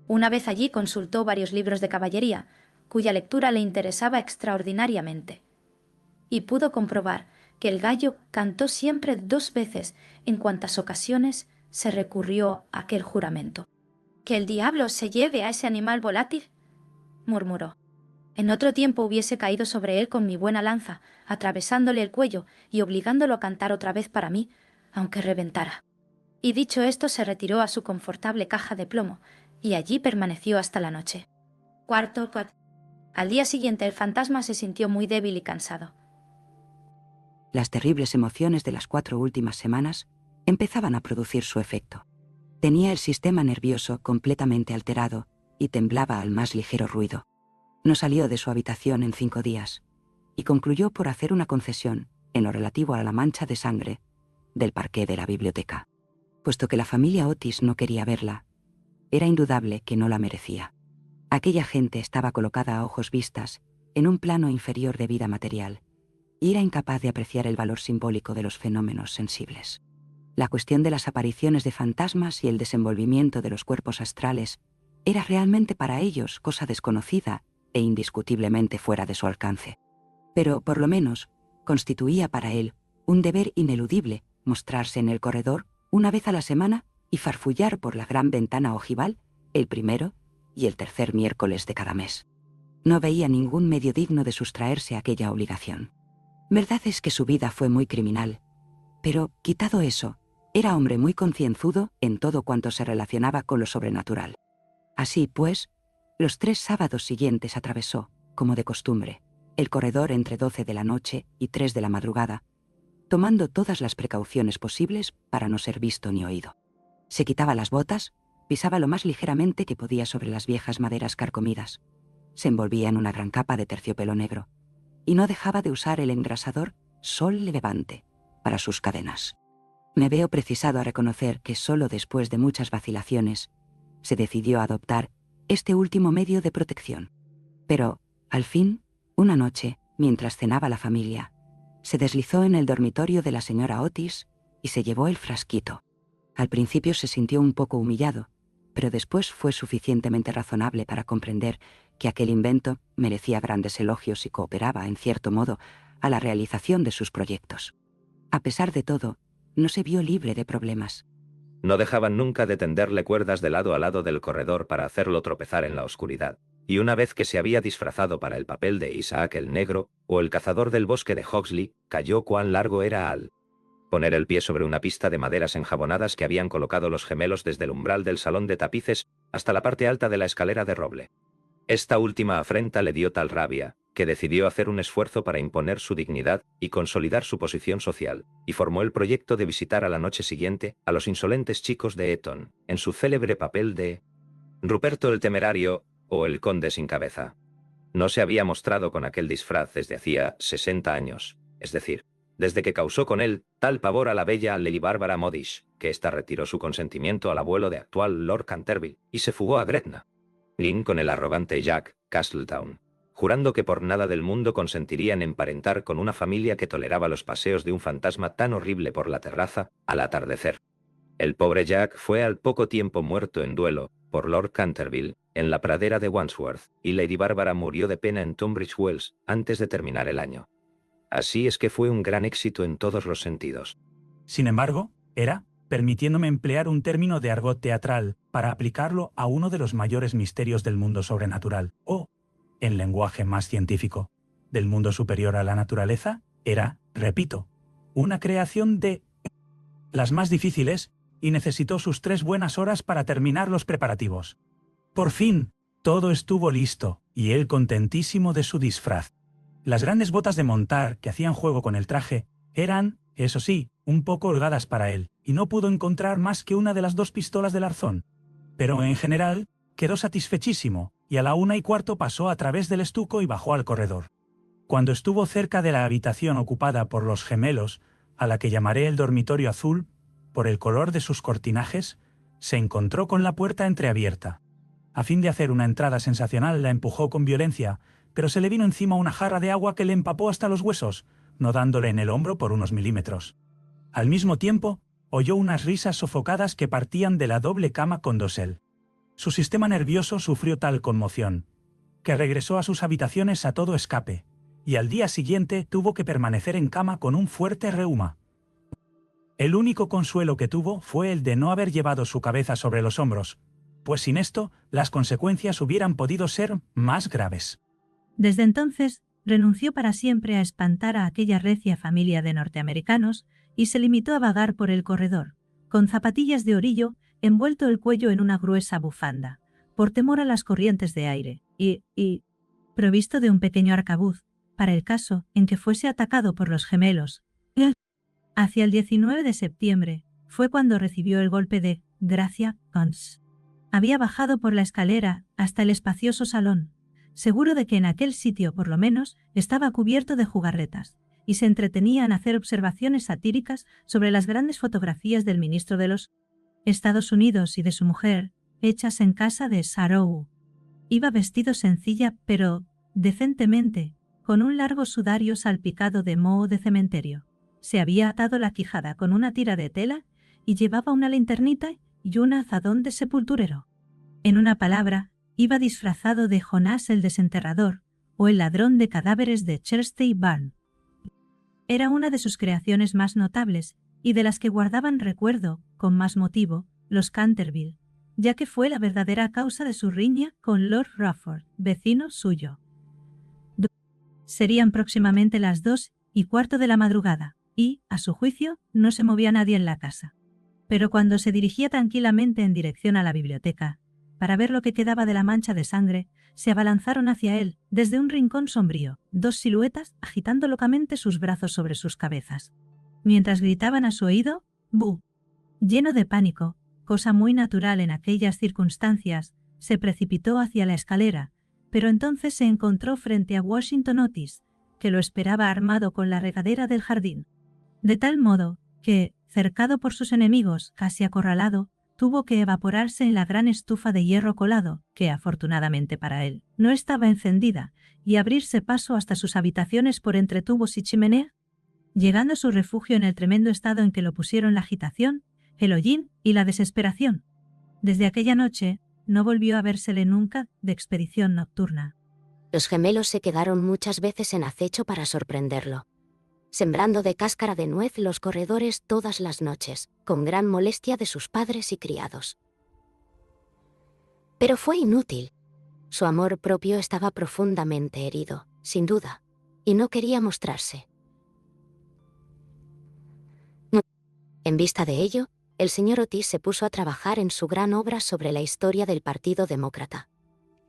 A: Una vez allí consultó varios libros de caballería, cuya lectura le interesaba extraordinariamente, y pudo comprobar que el gallo cantó siempre 2 veces en cuantas ocasiones se recurrió a aquel juramento. «¡Que el diablo se lleve a ese animal volátil!», murmuró. «En otro tiempo hubiese caído sobre él con mi buena lanza, atravesándole el cuello y obligándolo a cantar otra vez para mí, aunque reventara». Y dicho esto se retiró a su confortable caja de plomo, y allí permaneció hasta la noche. Al día siguiente el fantasma se sintió muy débil y cansado.
B: Las terribles emociones de las 4 últimas semanas empezaban a producir su efecto. Tenía el sistema nervioso completamente alterado y temblaba al más ligero ruido. No salió de su habitación en 5 días y concluyó por hacer una concesión en lo relativo a la mancha de sangre del parqué de la biblioteca. Puesto que la familia Otis no quería verla, era indudable que no la merecía. Aquella gente estaba colocada a ojos vistas en un plano inferior de vida material y era incapaz de apreciar el valor simbólico de los fenómenos sensibles. La cuestión de las apariciones de fantasmas y el desenvolvimiento de los cuerpos astrales era realmente para ellos cosa desconocida e indiscutiblemente fuera de su alcance. Pero, por lo menos, Constituía para él un deber ineludible mostrarse en el corredor una vez a la semana y farfullar por la gran ventana ojival el primero y el tercer miércoles de cada mes. No veía ningún medio digno de sustraerse a aquella obligación. Verdad es que su vida fue muy criminal, pero, quitado eso, era hombre muy concienzudo en todo cuanto se relacionaba con lo sobrenatural. Así pues, los 3 sábados siguientes atravesó, como de costumbre, el corredor entre 12 de la noche y 3 de la madrugada, tomando todas las precauciones posibles para no ser visto ni oído. Se quitaba las botas, pisaba lo más ligeramente que podía sobre las viejas maderas carcomidas, se envolvía en una gran capa de terciopelo negro, y no dejaba de usar el engrasador Sol Levante para sus cadenas. Me veo precisado a reconocer que solo después de muchas vacilaciones se decidió a adoptar este último medio de protección. Pero, al fin, una noche, mientras cenaba la familia, se deslizó en el dormitorio de la señora Otis y se llevó el frasquito. Al principio se sintió un poco humillado, pero después fue suficientemente razonable para comprender que aquel invento merecía grandes elogios y cooperaba, en cierto modo, a la realización de sus proyectos. A pesar de todo, no se vio libre de problemas.
F: No dejaban nunca de tenderle cuerdas de lado a lado del corredor para hacerlo tropezar en la oscuridad, y una vez que se había disfrazado para el papel de Isaac el Negro o el cazador del bosque de Hogsley, cayó cuán largo era al poner el pie sobre una pista de maderas enjabonadas que habían colocado los gemelos desde el umbral del salón de tapices hasta la parte alta de la escalera de roble. Esta última afrenta le dio tal rabia, que decidió hacer un esfuerzo para imponer su dignidad y consolidar su posición social, y formó el proyecto de visitar a la noche siguiente a los insolentes chicos de Eton, en su célebre papel de Ruperto el Temerario o el Conde sin Cabeza. No se había mostrado con aquel disfraz desde hacía 60 años, es decir, desde que causó con él tal pavor a la bella Lady Bárbara Modish, que ésta retiró su consentimiento al abuelo de actual Lord Canterville y se fugó a Gretna. Lynn con el arrogante Jack Castletown, jurando que por nada del mundo consentiría en emparentar con una familia que toleraba los paseos de un fantasma tan horrible por la terraza al atardecer. El pobre Jack fue al poco tiempo muerto en duelo por Lord Canterville en la pradera de Wandsworth, y Lady Bárbara murió de pena en Tunbridge Wells antes de terminar el año. Así es que fue un gran éxito en todos los sentidos.
D: Sin embargo, era, permitiéndome emplear un término de argot teatral para aplicarlo a uno de los mayores misterios del mundo sobrenatural, o, en lenguaje más científico, del mundo superior a la naturaleza, era, repito, una creación de las más difíciles, y necesitó sus 3 buenas horas para terminar los preparativos. Por fin, todo estuvo listo, y él contentísimo de su disfraz. Las grandes botas de montar que hacían juego con el traje eran, eso sí, un poco holgadas para él, y no pudo encontrar más que una de las 2 pistolas del arzón. Pero en general, quedó satisfechísimo, y a la 1:15 pasó a través del estuco y bajó al corredor. Cuando estuvo cerca de la habitación ocupada por los gemelos, a la que llamaré el dormitorio azul, por el color de sus cortinajes, se encontró con la puerta entreabierta. A fin de hacer una entrada sensacional, la empujó con violencia, pero se le vino encima una jarra de agua que le empapó hasta los huesos, no dándole en el hombro por unos milímetros. Al mismo tiempo, oyó unas risas sofocadas que partían de la doble cama con dosel. Su sistema nervioso sufrió tal conmoción, que regresó a sus habitaciones a todo escape, y al día siguiente tuvo que permanecer en cama con un fuerte reuma. El único consuelo que tuvo fue el de no haber llevado su cabeza sobre los hombros, pues sin esto las consecuencias hubieran podido ser más graves.
E: Desde entonces, renunció para siempre a espantar a aquella recia familia de norteamericanos y se limitó a vagar por el corredor, con zapatillas de orillo, envuelto el cuello en una gruesa bufanda, por temor a las corrientes de aire, y provisto de un pequeño arcabuz, para el caso en que fuese atacado por los gemelos. Hacia el 19 de septiembre fue cuando recibió el golpe de Gracia Cons. Había bajado por la escalera hasta el espacioso salón, seguro de que en aquel sitio, por lo menos, estaba cubierto de jugarretas, y se entretenía en hacer observaciones satíricas sobre las grandes fotografías del ministro de los Estados Unidos y de su mujer, hechas en casa de Sarou. Iba vestido sencilla, pero decentemente, con un largo sudario salpicado de moho de cementerio. Se había atado la quijada con una tira de tela y llevaba una linternita y un azadón de sepulturero. En una palabra, iba disfrazado de Jonás el desenterrador o el ladrón de cadáveres de Chelsea Barn. Era una de sus creaciones más notables y de las que guardaban recuerdo, con más motivo, los Canterville, ya que fue la verdadera causa de su riña con Lord Rufford, vecino suyo. Serían próximamente las 2:15 de la madrugada, y, a su juicio, no se movía nadie en la casa. Pero cuando se dirigía tranquilamente en dirección a la biblioteca, para ver lo que quedaba de la mancha de sangre, se abalanzaron hacia él, desde un rincón sombrío, 2 siluetas agitando locamente sus brazos sobre sus cabezas. Mientras gritaban a su oído, ¡bu! Lleno de pánico, cosa muy natural en aquellas circunstancias, se precipitó hacia la escalera, pero entonces se encontró frente a Washington Otis, que lo esperaba armado con la regadera del jardín. De tal modo que, cercado por sus enemigos, casi acorralado, tuvo que evaporarse en la gran estufa de hierro colado, que afortunadamente para él no estaba encendida, y abrirse paso hasta sus habitaciones por entre tubos y chimenea, llegando a su refugio en el tremendo estado en que lo pusieron la agitación, el hollín y la desesperación. Desde aquella noche no volvió a vérsele nunca de expedición nocturna.
H: Los gemelos se quedaron muchas veces en acecho para sorprenderlo, sembrando de cáscara de nuez los corredores todas las noches, con gran molestia de sus padres y criados. Pero fue inútil. Su amor propio estaba profundamente herido, sin duda, y no quería mostrarse. En vista de ello, el señor Otis se puso a trabajar en su gran obra sobre la historia del Partido Demócrata,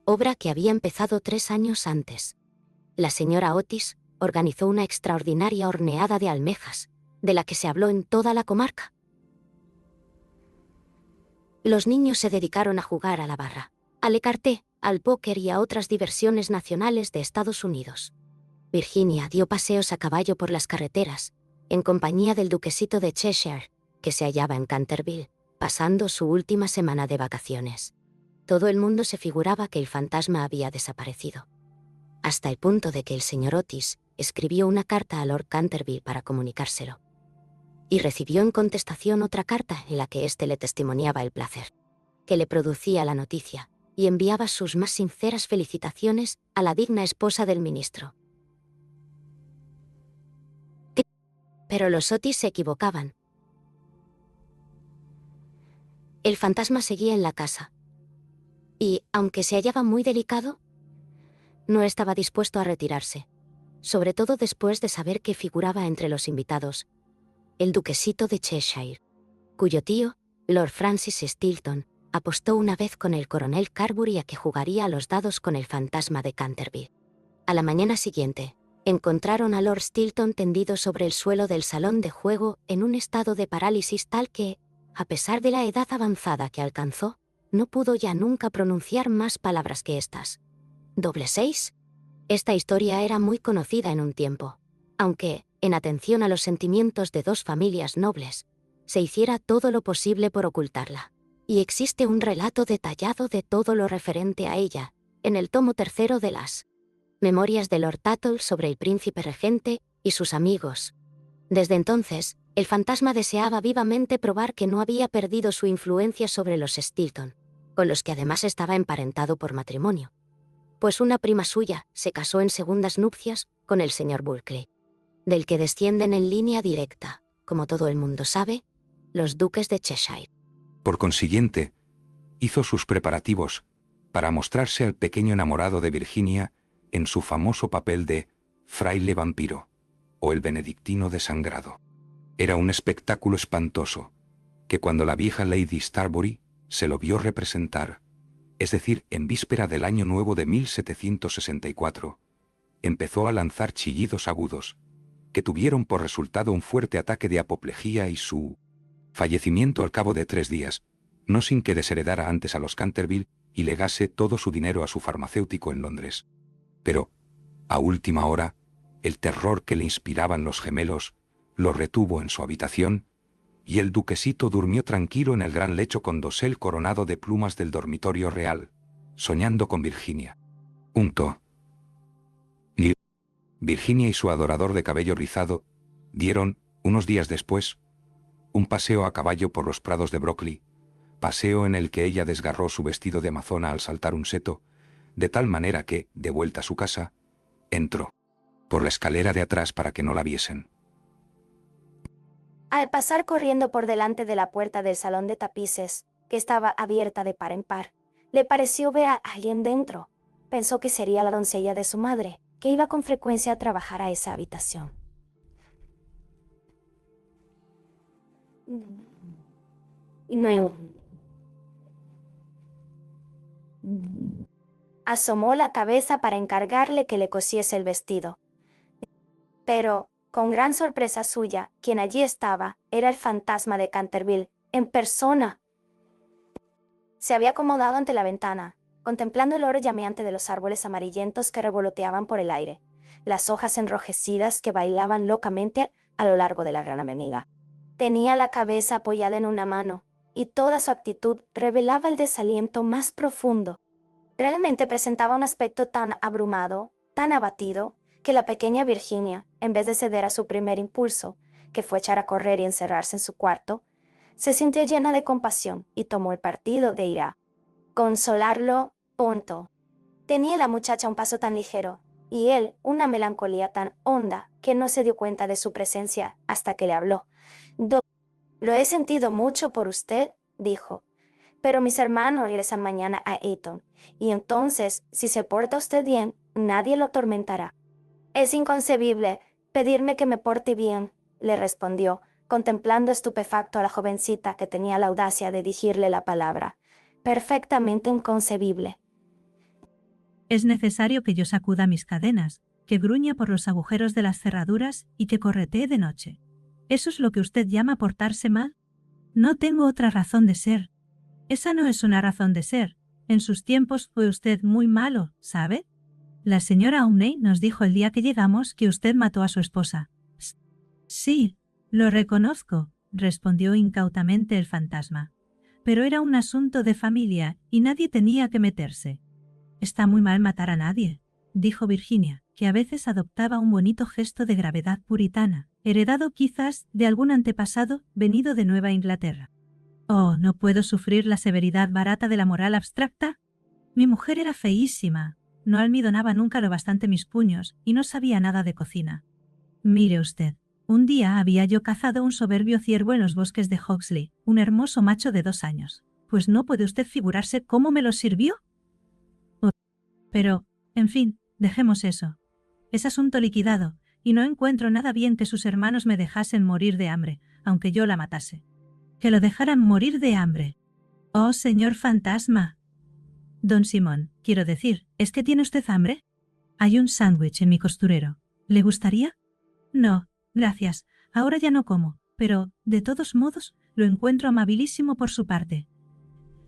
H: obra que había empezado 3 años antes. La señora Otis organizó una extraordinaria horneada de almejas, de la que se habló en toda la comarca. Los niños se dedicaron a jugar a la barra, al écarté, al póker y a otras diversiones nacionales de Estados Unidos. Virginia dio paseos a caballo por las carreteras, en compañía del duquesito de Cheshire, que se hallaba en Canterville, pasando su última semana de vacaciones. Todo el mundo se figuraba que el fantasma había desaparecido, hasta el punto de que el señor Otis escribió una carta a Lord Canterville para comunicárselo, y recibió en contestación otra carta en la que éste le testimoniaba el placer que le producía la noticia, y enviaba sus más sinceras felicitaciones a la digna esposa del ministro. Pero los Otis se equivocaban. El fantasma seguía en la casa, y, aunque se hallaba muy delicado, no estaba dispuesto a retirarse, sobre todo después de saber que figuraba entre los invitados el duquesito de Cheshire, cuyo tío, Lord Francis Stilton, apostó una vez con el coronel Carbury a que jugaría a los dados con el fantasma de Canterville. A la mañana siguiente, encontraron a Lord Stilton tendido sobre el suelo del salón de juego en un estado de parálisis tal que, a pesar de la edad avanzada que alcanzó, no pudo ya nunca pronunciar más palabras que estas. ¿Doble 6? Esta historia era muy conocida en un tiempo, aunque, en atención a los sentimientos de 2 familias nobles, se hiciera todo lo posible por ocultarla. Y existe un relato detallado de todo lo referente a ella, en el tomo 3 de las Memorias de Lord Tuttle sobre el príncipe regente y sus amigos. Desde entonces, el fantasma deseaba vivamente probar que no había perdido su influencia sobre los Stilton, con los que además estaba emparentado por matrimonio, pues una prima suya se casó en segundas nupcias con el señor Bulkley, del que descienden en línea directa, como todo el mundo sabe, los duques de Cheshire.
G: Por consiguiente, hizo sus preparativos para mostrarse al pequeño enamorado de Virginia en su famoso papel de fraile vampiro, o el benedictino desangrado. Era un espectáculo espantoso, que cuando la vieja Lady Starbury se lo vio representar, es decir, en víspera del año nuevo de 1764, empezó a lanzar chillidos agudos, que tuvieron por resultado un fuerte ataque de apoplejía y su fallecimiento al cabo de 3 días, no sin que desheredara antes a los Canterville y legase todo su dinero a su farmacéutico en Londres. Pero, a última hora, el terror que le inspiraban los gemelos lo retuvo en su habitación, y el duquesito durmió tranquilo en el gran lecho con dosel coronado de plumas del dormitorio real, soñando con Virginia. Virginia y su adorador de cabello rizado dieron, unos días después, un paseo a caballo por los prados de Brockley, paseo en el que ella desgarró su vestido de amazona al saltar un seto, de tal manera que, de vuelta a su casa, entró por la escalera de atrás para que no la viesen.
J: Al pasar corriendo por delante de la puerta del salón de tapices, que estaba abierta de par en par, le pareció ver a alguien dentro. Pensó que sería la doncella de su madre, que iba con frecuencia a trabajar a esa habitación. No. Asomó la cabeza para encargarle que le cosiese el vestido. Pero, con gran sorpresa suya, quien allí estaba era el fantasma de Canterville, en persona. Se había acomodado ante la ventana, contemplando el oro llameante de los árboles amarillentos que revoloteaban por el aire, las hojas enrojecidas que bailaban locamente a lo largo de la gran avenida. Tenía la cabeza apoyada en una mano, y toda su actitud revelaba el desaliento más profundo. Realmente presentaba un aspecto tan abrumado, tan abatido, que la pequeña Virginia, en vez de ceder a su primer impulso, que fue echar a correr y encerrarse en su cuarto, se sintió llena de compasión y tomó el partido de ir a consolarlo, punto. Tenía la muchacha un paso tan ligero, y él una melancolía tan honda, que no se dio cuenta de su presencia hasta que le habló. Lo he sentido mucho por usted, dijo, pero mis hermanos regresan mañana a Eton, y entonces, si se porta usted bien, nadie lo atormentará. Es inconcebible pedirme que me porte bien, le respondió, contemplando estupefacto a la jovencita que tenía la audacia de dirigirle la palabra. Perfectamente inconcebible.
E: Es necesario que yo sacuda mis cadenas, que gruña por los agujeros de las cerraduras y que corretee de noche. ¿Eso es lo que usted llama portarse mal? No tengo otra razón de ser. Esa no es una razón de ser. En sus tiempos fue usted muy malo, ¿sabe? La señora Umney nos dijo el día que llegamos que usted mató a su esposa. Sí, lo reconozco, respondió incautamente el fantasma. Pero era un asunto de familia y nadie tenía que meterse. Está muy mal matar a nadie, dijo Virginia, que a veces adoptaba un bonito gesto de gravedad puritana, heredado quizás de algún antepasado venido de Nueva Inglaterra. Oh, no puedo sufrir la severidad barata de la moral abstracta. Mi mujer era feísima, no almidonaba nunca lo bastante mis puños y no sabía nada de cocina. Mire usted, un día había yo cazado un soberbio ciervo en los bosques de Hawksley, un hermoso macho de 2 años. Pues no puede usted figurarse cómo me lo sirvió. Pero, en fin, dejemos eso. Es asunto liquidado, y no encuentro nada bien que sus hermanos me dejasen morir de hambre, aunque yo la matase. Que lo dejaran morir de hambre. Oh, señor fantasma. Don Simón, quiero decir, ¿es que tiene usted hambre? Hay un sándwich en mi costurero. ¿Le gustaría? No, gracias. Ahora ya no como, pero, de todos modos, lo encuentro amabilísimo por su parte.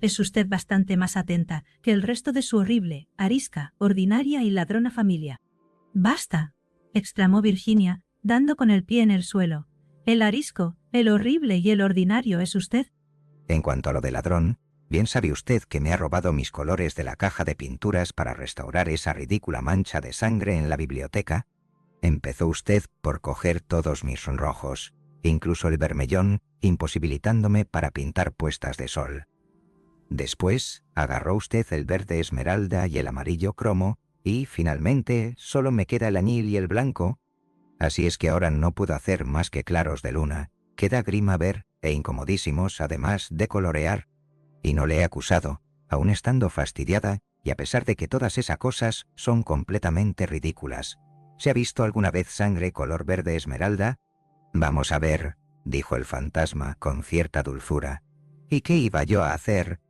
E: Es usted bastante más atenta que el resto de su horrible, arisca, ordinaria y ladrona familia. ¡Basta!, exclamó Virginia, dando con el pie en el suelo. El arisco, el horrible y el ordinario es usted.
C: En cuanto a lo de ladrón, bien sabe usted que me ha robado mis colores de la caja de pinturas para restaurar esa ridícula mancha de sangre en la biblioteca. Empezó usted por coger todos mis sonrojos, incluso el bermellón, imposibilitándome para pintar puestas de sol. Después agarró usted el verde esmeralda y el amarillo cromo, y, finalmente, solo me queda el añil y el blanco. Así es que ahora no puedo hacer más que claros de luna, que da grima ver, e incomodísimos, además de colorear. Y no le he acusado, aun estando fastidiada, y a pesar de que todas esas cosas son completamente ridículas. ¿Se ha visto alguna vez sangre color verde esmeralda? Vamos a ver, dijo el fantasma con cierta dulzura. ¿Y qué iba yo a hacer?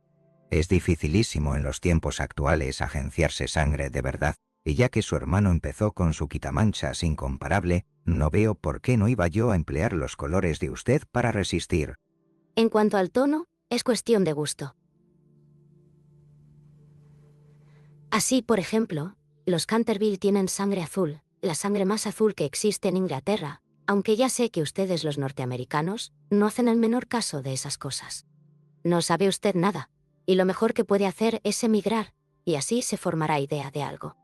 C: Es dificilísimo en los tiempos actuales agenciarse sangre de verdad, y ya que su hermano empezó con su quitamanchas incomparable, no veo por qué no iba yo a emplear los colores de usted para resistir.
H: En cuanto al tono, es cuestión de gusto. Así, por ejemplo, los Canterville tienen sangre azul, la sangre más azul que existe en Inglaterra, aunque ya sé que ustedes los norteamericanos no hacen el menor caso de esas cosas. No sabe usted nada, y lo mejor que puede hacer es emigrar, y así se formará idea de algo.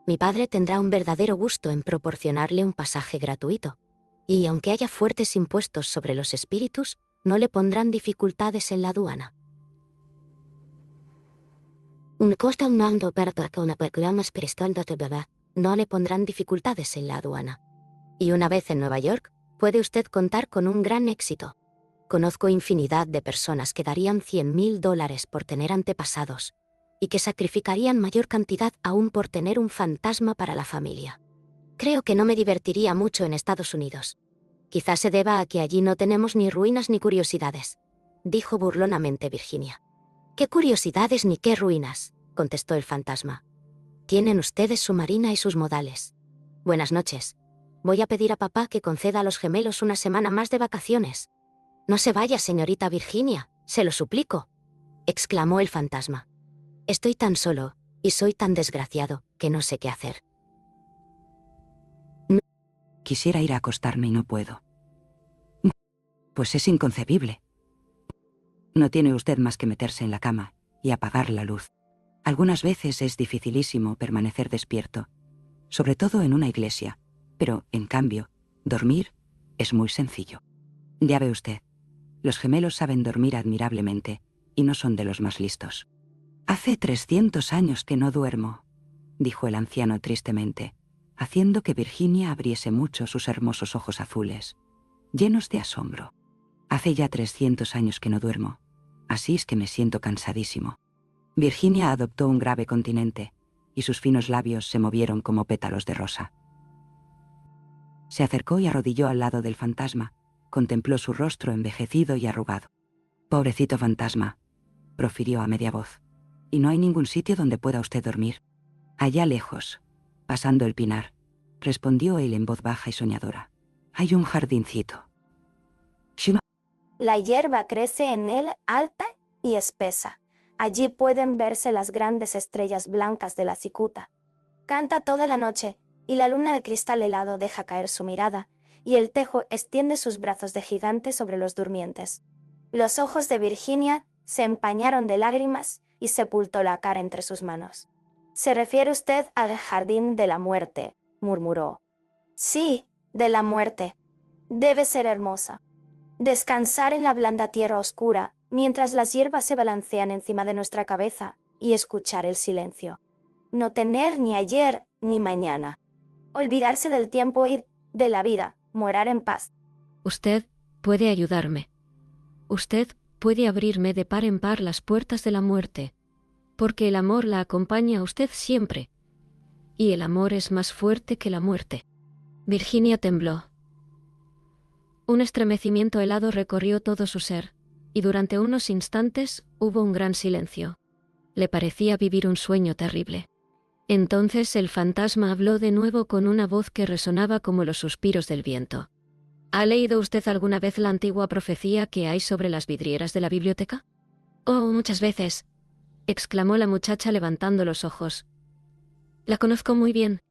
H: Mi padre tendrá un verdadero gusto en proporcionarle un pasaje gratuito, y aunque haya fuertes impuestos sobre los espíritus, no le pondrán dificultades en la aduana. No le pondrán dificultades en la aduana. Y una vez en Nueva York, Puede usted contar con un gran éxito. Conozco infinidad de personas que darían $100.000 por tener antepasados y que sacrificarían mayor cantidad aún por tener un fantasma para la familia. Creo que no me divertiría mucho en Estados Unidos. Quizás se deba a que allí no tenemos ni ruinas ni curiosidades, dijo burlonamente Virginia. ¿Qué curiosidades ni qué ruinas?, contestó el fantasma. Tienen ustedes su marina y sus modales. Buenas noches. Voy a pedir a papá que conceda a los gemelos una semana más de vacaciones. No se vaya, señorita Virginia, se lo suplico, exclamó el fantasma. Estoy tan solo, y soy tan desgraciado, que no sé qué hacer.
B: Quisiera ir a acostarme y no puedo. Pues es inconcebible. No tiene usted más que meterse en la cama y apagar la luz. Algunas veces es dificilísimo permanecer despierto, sobre todo en una iglesia, pero, en cambio, dormir es muy sencillo. Ya ve usted, los gemelos saben dormir admirablemente y no son de los más listos. Hace 300 años que no duermo, dijo el anciano tristemente, haciendo que Virginia abriese mucho sus hermosos ojos azules, llenos de asombro. Hace ya 300 años que no duermo, así es que me siento cansadísimo. Virginia adoptó un grave continente, y sus finos labios se movieron como pétalos de rosa. Se acercó y arrodilló al lado del fantasma, contempló su rostro envejecido y arrugado. «Pobrecito fantasma», profirió a media voz, «y no hay ningún sitio donde pueda usted dormir». «Allá lejos, pasando el pinar», respondió él en voz baja y soñadora. «Hay un jardincito». «Shuma».
J: La hierba crece en él alta y espesa. Allí pueden verse las grandes estrellas blancas de la cicuta. Canta toda la noche, y la luna de cristal helado deja caer su mirada, y el tejo extiende sus brazos de gigante sobre los durmientes. Los ojos de Virginia se empañaron de lágrimas y sepultó la cara entre sus manos. «¿Se refiere usted al jardín de la muerte?», murmuró. «Sí, de la muerte. Debe ser hermosa. Descansar en la blanda tierra oscura, mientras las hierbas se balancean encima de nuestra cabeza, y escuchar el silencio. No tener ni ayer ni mañana. Olvidarse del tiempo y de la vida, morar en paz».
I: Usted puede ayudarme. Usted puede abrirme de par en par las puertas de la muerte, porque el amor la acompaña a usted siempre, y el amor es más fuerte que la muerte. Virginia tembló. Un estremecimiento helado recorrió todo su ser, y durante unos instantes hubo un gran silencio. Le parecía vivir un sueño terrible. Entonces el fantasma habló de nuevo con una voz que resonaba como los suspiros del viento. ¿Ha leído usted alguna vez la antigua profecía que hay sobre las vidrieras de la biblioteca? Oh, muchas veces, exclamó la muchacha levantando los ojos. La conozco muy bien.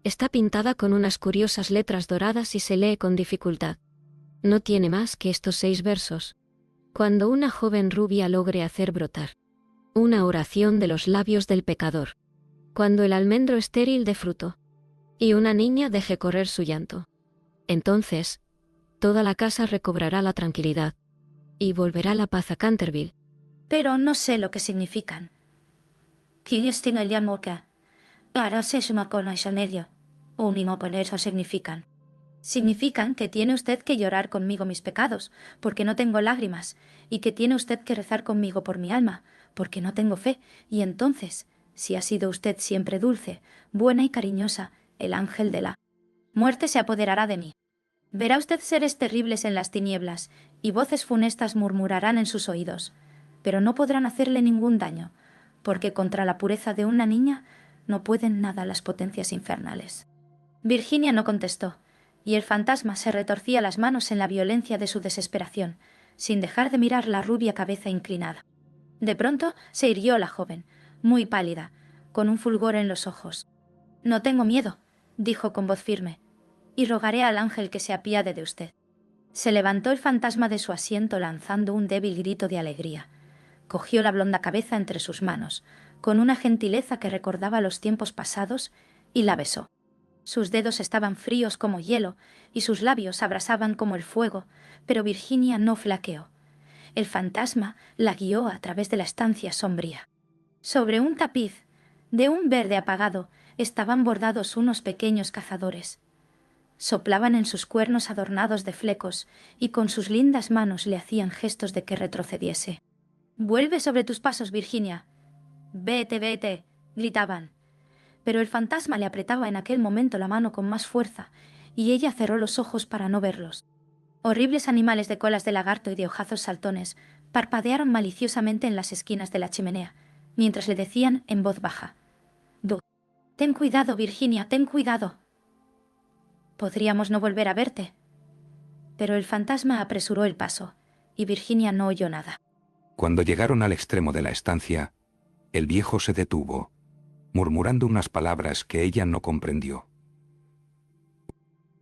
I: Está pintada con unas curiosas letras doradas y se lee con dificultad. No tiene más que estos 6 versos. Cuando una joven rubia logre hacer brotar una oración de los labios del pecador. Cuando el almendro estéril dé fruto y una niña deje correr su llanto. Entonces, toda la casa recobrará la tranquilidad y volverá la paz a Canterville.
A: Pero no sé lo que significan. ¿Quiénes tienen el moca? Ahora se suma con el medio. Unimo por eso significan. Significan que tiene usted que llorar conmigo mis pecados, porque no tengo lágrimas, y que tiene usted que rezar conmigo por mi alma, porque no tengo fe, y entonces, si ha sido usted siempre dulce, buena y cariñosa, el ángel de la muerte se apoderará de mí. Verá usted seres terribles en las tinieblas, y voces funestas murmurarán en sus oídos, pero no podrán hacerle ningún daño, porque contra la pureza de una niña no pueden nada las potencias infernales. Virginia no contestó, y el fantasma se retorcía las manos en la violencia de su desesperación, sin dejar de mirar la rubia cabeza inclinada. De pronto se irguió la joven, muy pálida, con un fulgor en los ojos. «No tengo miedo», dijo con voz firme, «y rogaré al ángel que se apiade de usted». Se levantó el fantasma de su asiento lanzando un débil grito de alegría. Cogió la blonda cabeza entre sus manos, con una gentileza que recordaba los tiempos pasados, y la besó. Sus dedos estaban fríos como hielo y sus labios abrasaban como el fuego, pero Virginia no flaqueó. El fantasma la guió a través de la estancia sombría. Sobre un tapiz, de un verde apagado, estaban bordados unos pequeños cazadores. Soplaban en sus cuernos adornados de flecos y con sus lindas manos le hacían gestos de que retrocediese. «Vuelve sobre tus pasos, Virginia. Vete, vete», gritaban. Pero el fantasma le apretaba en aquel momento la mano con más fuerza y ella cerró los ojos para no verlos. Horribles animales de colas de lagarto y de ojazos saltones parpadearon maliciosamente en las esquinas de la chimenea, mientras le decían en voz baja: «Ten cuidado, Virginia, ten cuidado. Podríamos no volver a verte». Pero el fantasma apresuró el paso, y Virginia no oyó nada.
G: Cuando llegaron al extremo de la estancia, el viejo se detuvo, murmurando unas palabras que ella no comprendió.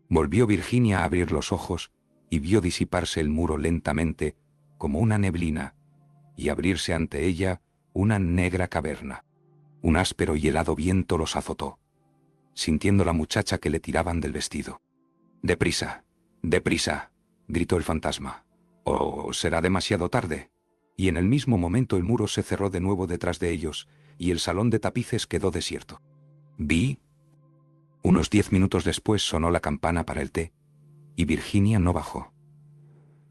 G: Volvió Virginia a abrir los ojos y vio disiparse el muro lentamente, como una neblina, y abrirse ante ella una negra caverna. Un áspero y helado viento los azotó, sintiendo la muchacha que le tiraban del vestido. «¡Deprisa! ¡Deprisa!», gritó el fantasma. «¡Oh, será demasiado tarde!». Y en el mismo momento el muro se cerró de nuevo detrás de ellos, y el salón de tapices quedó desierto. Unos 10 minutos después sonó la campana para el té, y Virginia no bajó.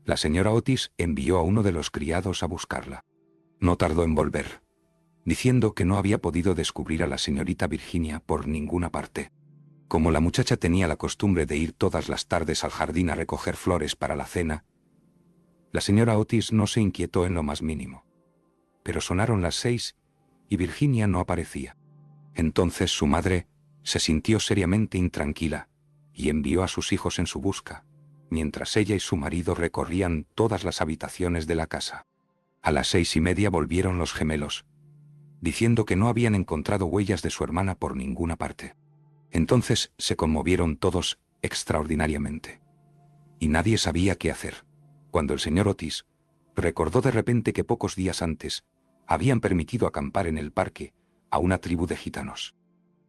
G: La señora Otis envió a uno de los criados a buscarla. No tardó en volver, diciendo que no había podido descubrir a la señorita Virginia por ninguna parte. Como la muchacha tenía la costumbre de ir todas las tardes al jardín a recoger flores para la cena, la señora Otis no se inquietó en lo más mínimo. Pero sonaron las 6 y Virginia no aparecía. Entonces su madre se sintió seriamente intranquila y envió a sus hijos en su busca, mientras ella y su marido recorrían todas las habitaciones de la casa. A las 6:30 volvieron los gemelos, diciendo que no habían encontrado huellas de su hermana por ninguna parte. Entonces se conmovieron todos extraordinariamente, y nadie sabía qué hacer, cuando el señor Otis recordó de repente que pocos días antes habían permitido acampar en el parque a una tribu de gitanos.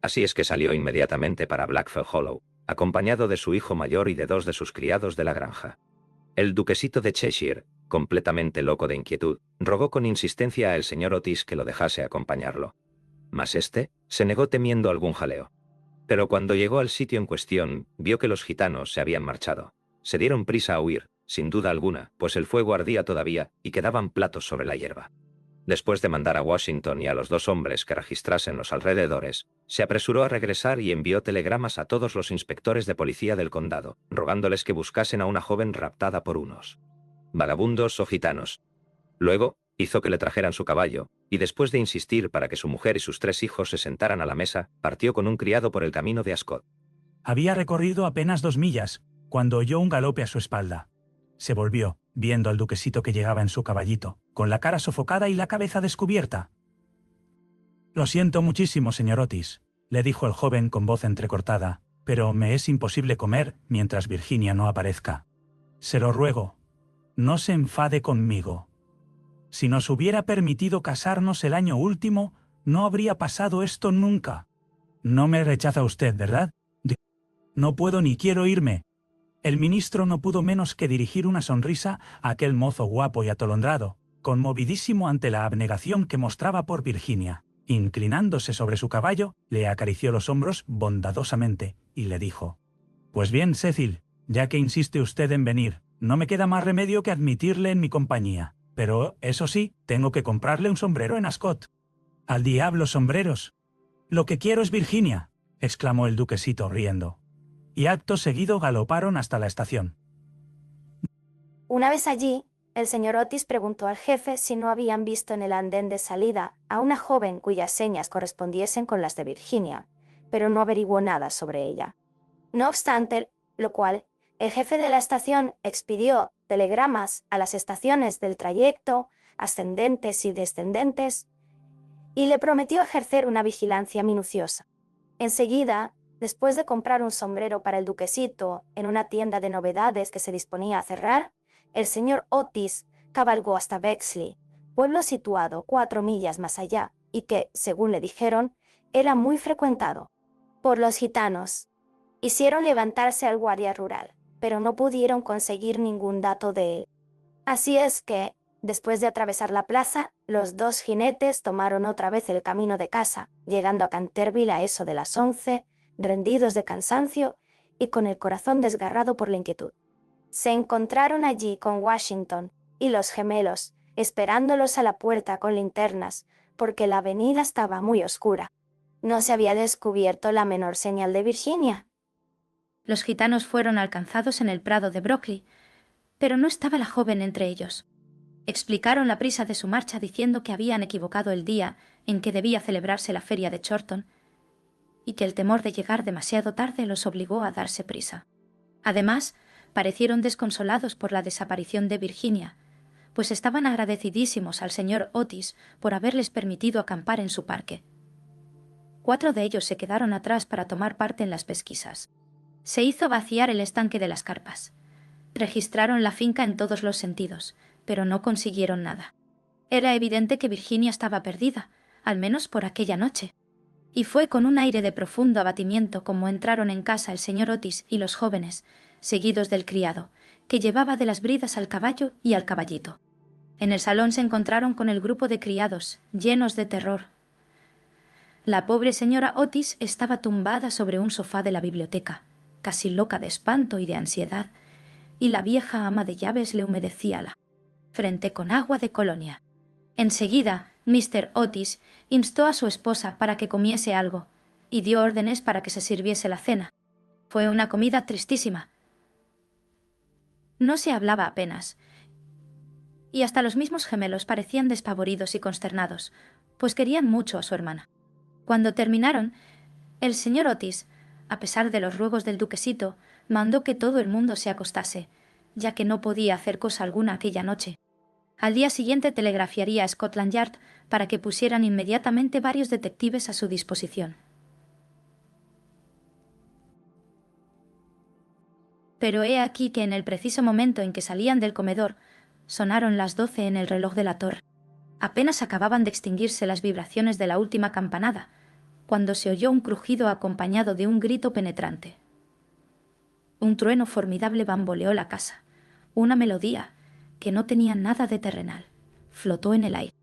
F: Así es que salió inmediatamente para Blackfell Hollow, acompañado de su hijo mayor y de 2 de sus criados de la granja. El duquesito de Cheshire, completamente loco de inquietud, rogó con insistencia al señor Otis que lo dejase acompañarlo. Mas éste se negó temiendo algún jaleo. Pero cuando llegó al sitio en cuestión, vio que los gitanos se habían marchado. Se dieron prisa a huir, sin duda alguna, pues el fuego ardía todavía y quedaban platos sobre la hierba. Después de mandar a Washington y a los 2 hombres que registrasen los alrededores, se apresuró a regresar y envió telegramas a todos los inspectores de policía del condado, rogándoles que buscasen a una joven raptada por unos vagabundos o gitanos. Luego, hizo que le trajeran su caballo, y después de insistir para que su mujer y sus 3 hijos se sentaran a la mesa, partió con un criado por el camino de Ascot.
D: Había recorrido apenas 2 millas, cuando oyó un galope a su espalda. Se volvió, viendo al duquesito que llegaba en su caballito, con la cara sofocada y la cabeza descubierta. «Lo siento muchísimo, señor Otis», le dijo el joven con voz entrecortada, «pero me es imposible comer mientras Virginia no aparezca. Se lo ruego, no se enfade conmigo. Si nos hubiera permitido casarnos el año último, no habría pasado esto nunca. No me rechaza usted, ¿verdad? No puedo ni quiero irme». El ministro no pudo menos que dirigir una sonrisa a aquel mozo guapo y atolondrado, conmovidísimo ante la abnegación que mostraba por Virginia. Inclinándose sobre su caballo, le acarició los hombros bondadosamente y le dijo: «Pues bien, Cecil, ya que insiste usted en venir, no me queda más remedio que admitirle en mi compañía. Pero, eso sí, tengo que comprarle un sombrero en Ascot». «Al diablo sombreros. Lo que quiero es Virginia», exclamó el duquesito riendo. Y acto seguido galoparon hasta la estación.
J: Una vez allí, el señor Otis preguntó al jefe si no habían visto en el andén de salida a una joven cuyas señas correspondiesen con las de Virginia, pero no averiguó nada sobre ella. No obstante, lo cual, el jefe de la estación expidió telegramas a las estaciones del trayecto, ascendentes y descendentes, y le prometió ejercer una vigilancia minuciosa. Enseguida, después de comprar un sombrero para el duquesito en una tienda de novedades que se disponía a cerrar, el señor Otis cabalgó hasta Bexley, pueblo situado 4 millas más allá y que, según le dijeron, era muy frecuentado por los gitanos. Hicieron levantarse al guardia rural, pero no pudieron conseguir ningún dato de él. Así es que, después de atravesar la plaza, los 2 jinetes tomaron otra vez el camino de casa, llegando a Canterville a eso de las 11, rendidos de cansancio y con el corazón desgarrado por la inquietud. Se encontraron allí con Washington y los gemelos, esperándolos a la puerta con linternas, porque la avenida estaba muy oscura. No se había descubierto la menor señal de Virginia.
A: Los gitanos fueron alcanzados en el prado de Brockley, pero no estaba la joven entre ellos. Explicaron la prisa de su marcha diciendo que habían equivocado el día en que debía celebrarse la feria de Chorlton y que el temor de llegar demasiado tarde los obligó a darse prisa. Además, parecieron desconsolados por la desaparición de Virginia, pues estaban agradecidísimos al señor Otis por haberles permitido acampar en su parque. 4 de ellos se quedaron atrás para tomar parte en las pesquisas. Se hizo vaciar el estanque de las carpas. Registraron la finca en todos los sentidos, pero no consiguieron nada. Era evidente que Virginia estaba perdida, al menos por aquella noche. Y fue con un aire de profundo abatimiento como entraron en casa el señor Otis y los jóvenes, seguidos del criado, que llevaba de las bridas al caballo y al caballito. En el salón se encontraron con el grupo de criados, llenos de terror. La pobre señora Otis estaba tumbada sobre un sofá de la biblioteca, casi loca de espanto y de ansiedad, y la vieja ama de llaves le humedecía la frente con agua de colonia. Enseguida, Mr. Otis instó a su esposa para que comiese algo, y dio órdenes para que se sirviese la cena. Fue una comida tristísima. No se hablaba apenas, y hasta los mismos gemelos parecían despavoridos y consternados, pues querían mucho a su hermana. Cuando terminaron, el señor Otis, a pesar de los ruegos del duquesito, mandó que todo el mundo se acostase, ya que no podía hacer cosa alguna aquella noche. Al día siguiente telegrafiaría a Scotland Yard para que pusieran inmediatamente varios detectives a su disposición. Pero he aquí que en el preciso momento en que salían del comedor, sonaron las 12 en el reloj de la torre. Apenas acababan de extinguirse las vibraciones de la última campanada, cuando se oyó un crujido acompañado de un grito penetrante. Un trueno formidable bamboleó la casa. Una melodía, que no tenía nada de terrenal, flotó en el aire.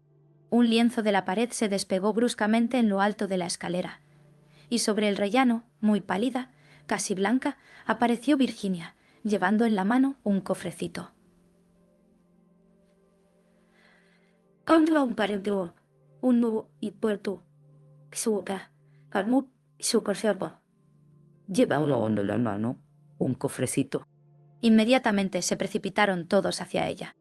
A: Un lienzo de la pared se despegó bruscamente en lo alto de la escalera, y sobre el rellano, muy pálida, casi blanca, apareció Virginia, llevando en la mano un cofrecito.
K: Lleva uno en la mano un cofrecito.
A: Inmediatamente se precipitaron todos hacia ella.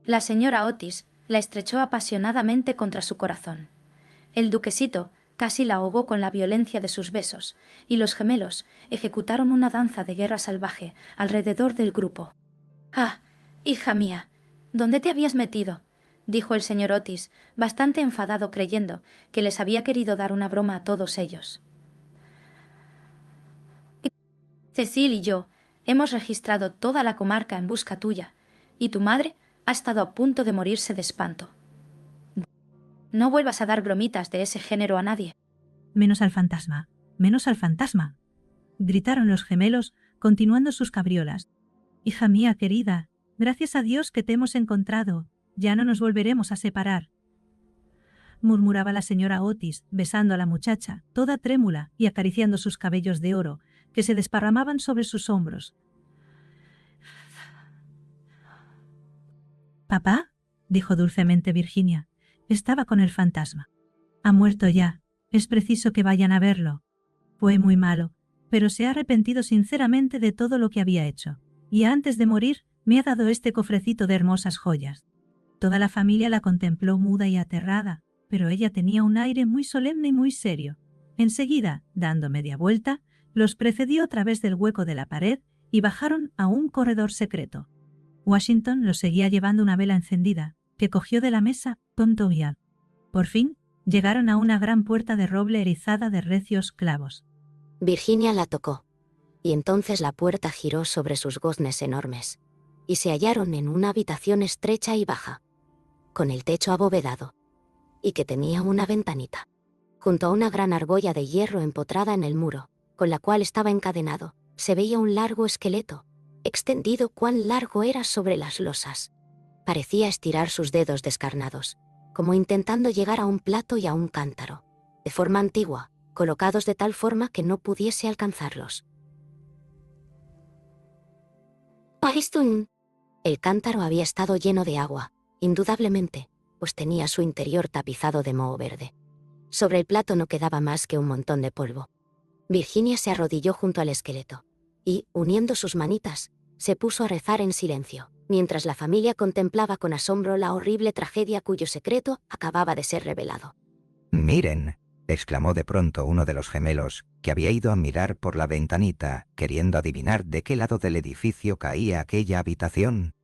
A: La señora Otis la estrechó apasionadamente contra su corazón. El duquesito casi la ahogó con la violencia de sus besos, y los gemelos ejecutaron una danza de guerra salvaje alrededor del grupo. «Ah, hija mía, ¿dónde te habías metido?», dijo el señor Otis, bastante enfadado creyendo que les había querido dar una broma a todos ellos. «Cecil y yo hemos registrado toda la comarca en busca tuya, y tu madre ha estado a punto de morirse de espanto. No vuelvas a dar bromitas de ese género a nadie».
E: «Menos al fantasma, menos al fantasma», gritaron los gemelos, continuando sus cabriolas. «Hija mía querida, gracias a Dios que te hemos encontrado, ya no nos volveremos a separar», murmuraba la señora Otis, besando a la muchacha, toda trémula y acariciando sus cabellos de oro, que se desparramaban sobre sus hombros. «Papá», dijo dulcemente Virginia, «estaba con el fantasma. Ha muerto ya. Es preciso que vayan a verlo. Fue muy malo, pero se ha arrepentido sinceramente de todo lo que había hecho, y antes de morir me ha dado este cofrecito de hermosas joyas». Toda la familia la contempló muda y aterrada, pero ella tenía un aire muy solemne y muy serio. Enseguida, dando media vuelta, los precedió a través del hueco de la pared y bajaron a un corredor secreto. Washington los seguía llevando una vela encendida, que cogió de la mesa Tom Tobias. Por fin, llegaron a una gran puerta de roble erizada de recios clavos.
H: Virginia la tocó, y entonces la puerta giró sobre sus goznes enormes, y se hallaron en una habitación estrecha y baja, con el techo abovedado, y que tenía una ventanita, junto a una gran argolla de hierro empotrada en el muro, con la cual estaba encadenado, se veía un largo esqueleto, extendido cuán largo era sobre las losas. Parecía estirar sus dedos descarnados, como intentando llegar a un plato y a un cántaro, de forma antigua, colocados de tal forma que no pudiese alcanzarlos. Paistun. El cántaro había estado lleno de agua, indudablemente, pues tenía su interior tapizado de moho verde. Sobre el plato no quedaba más que un montón de polvo. Virginia se arrodilló junto al esqueleto y, uniendo sus manitas, se puso a rezar en silencio, mientras la familia contemplaba con asombro la horrible tragedia cuyo secreto acababa de ser revelado.
C: Miren, exclamó de pronto uno de los gemelos, que había ido a mirar por la ventanita, queriendo adivinar de qué lado del edificio caía aquella habitación.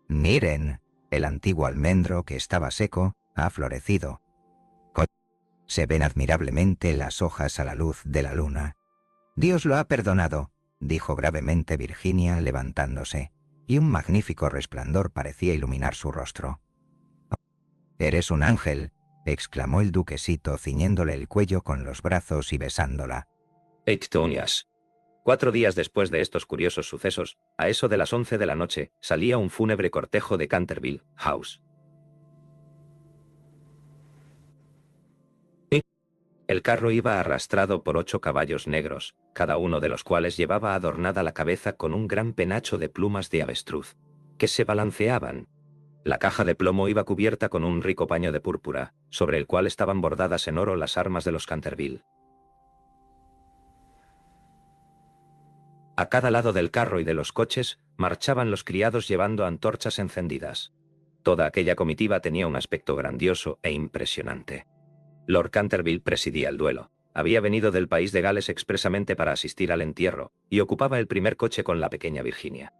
C: Miren, el antiguo almendro que estaba seco ha florecido. Se ven admirablemente las hojas a la luz de la luna. Dios lo ha perdonado, dijo gravemente Virginia levantándose, y un magnífico resplandor parecía iluminar su rostro. «Eres un ángel», exclamó el duquesito ciñéndole el cuello con los brazos y besándola.
F: Eitonias. 4 días después de estos curiosos sucesos, a eso de las 11 de la noche, salía un fúnebre cortejo de Canterville House. El carro iba arrastrado por 8 caballos negros, cada uno de los cuales llevaba adornada la cabeza con un gran penacho de plumas de avestruz, que se balanceaban. La caja de plomo iba cubierta con un rico paño de púrpura, sobre el cual estaban bordadas en oro las armas de los Canterville. A cada lado del carro y de los coches marchaban los criados llevando antorchas encendidas. Toda aquella comitiva tenía un aspecto grandioso e impresionante. Lord Canterville presidía el duelo. Había venido del país de Gales expresamente para asistir al entierro, y ocupaba el primer coche con la pequeña Virginia.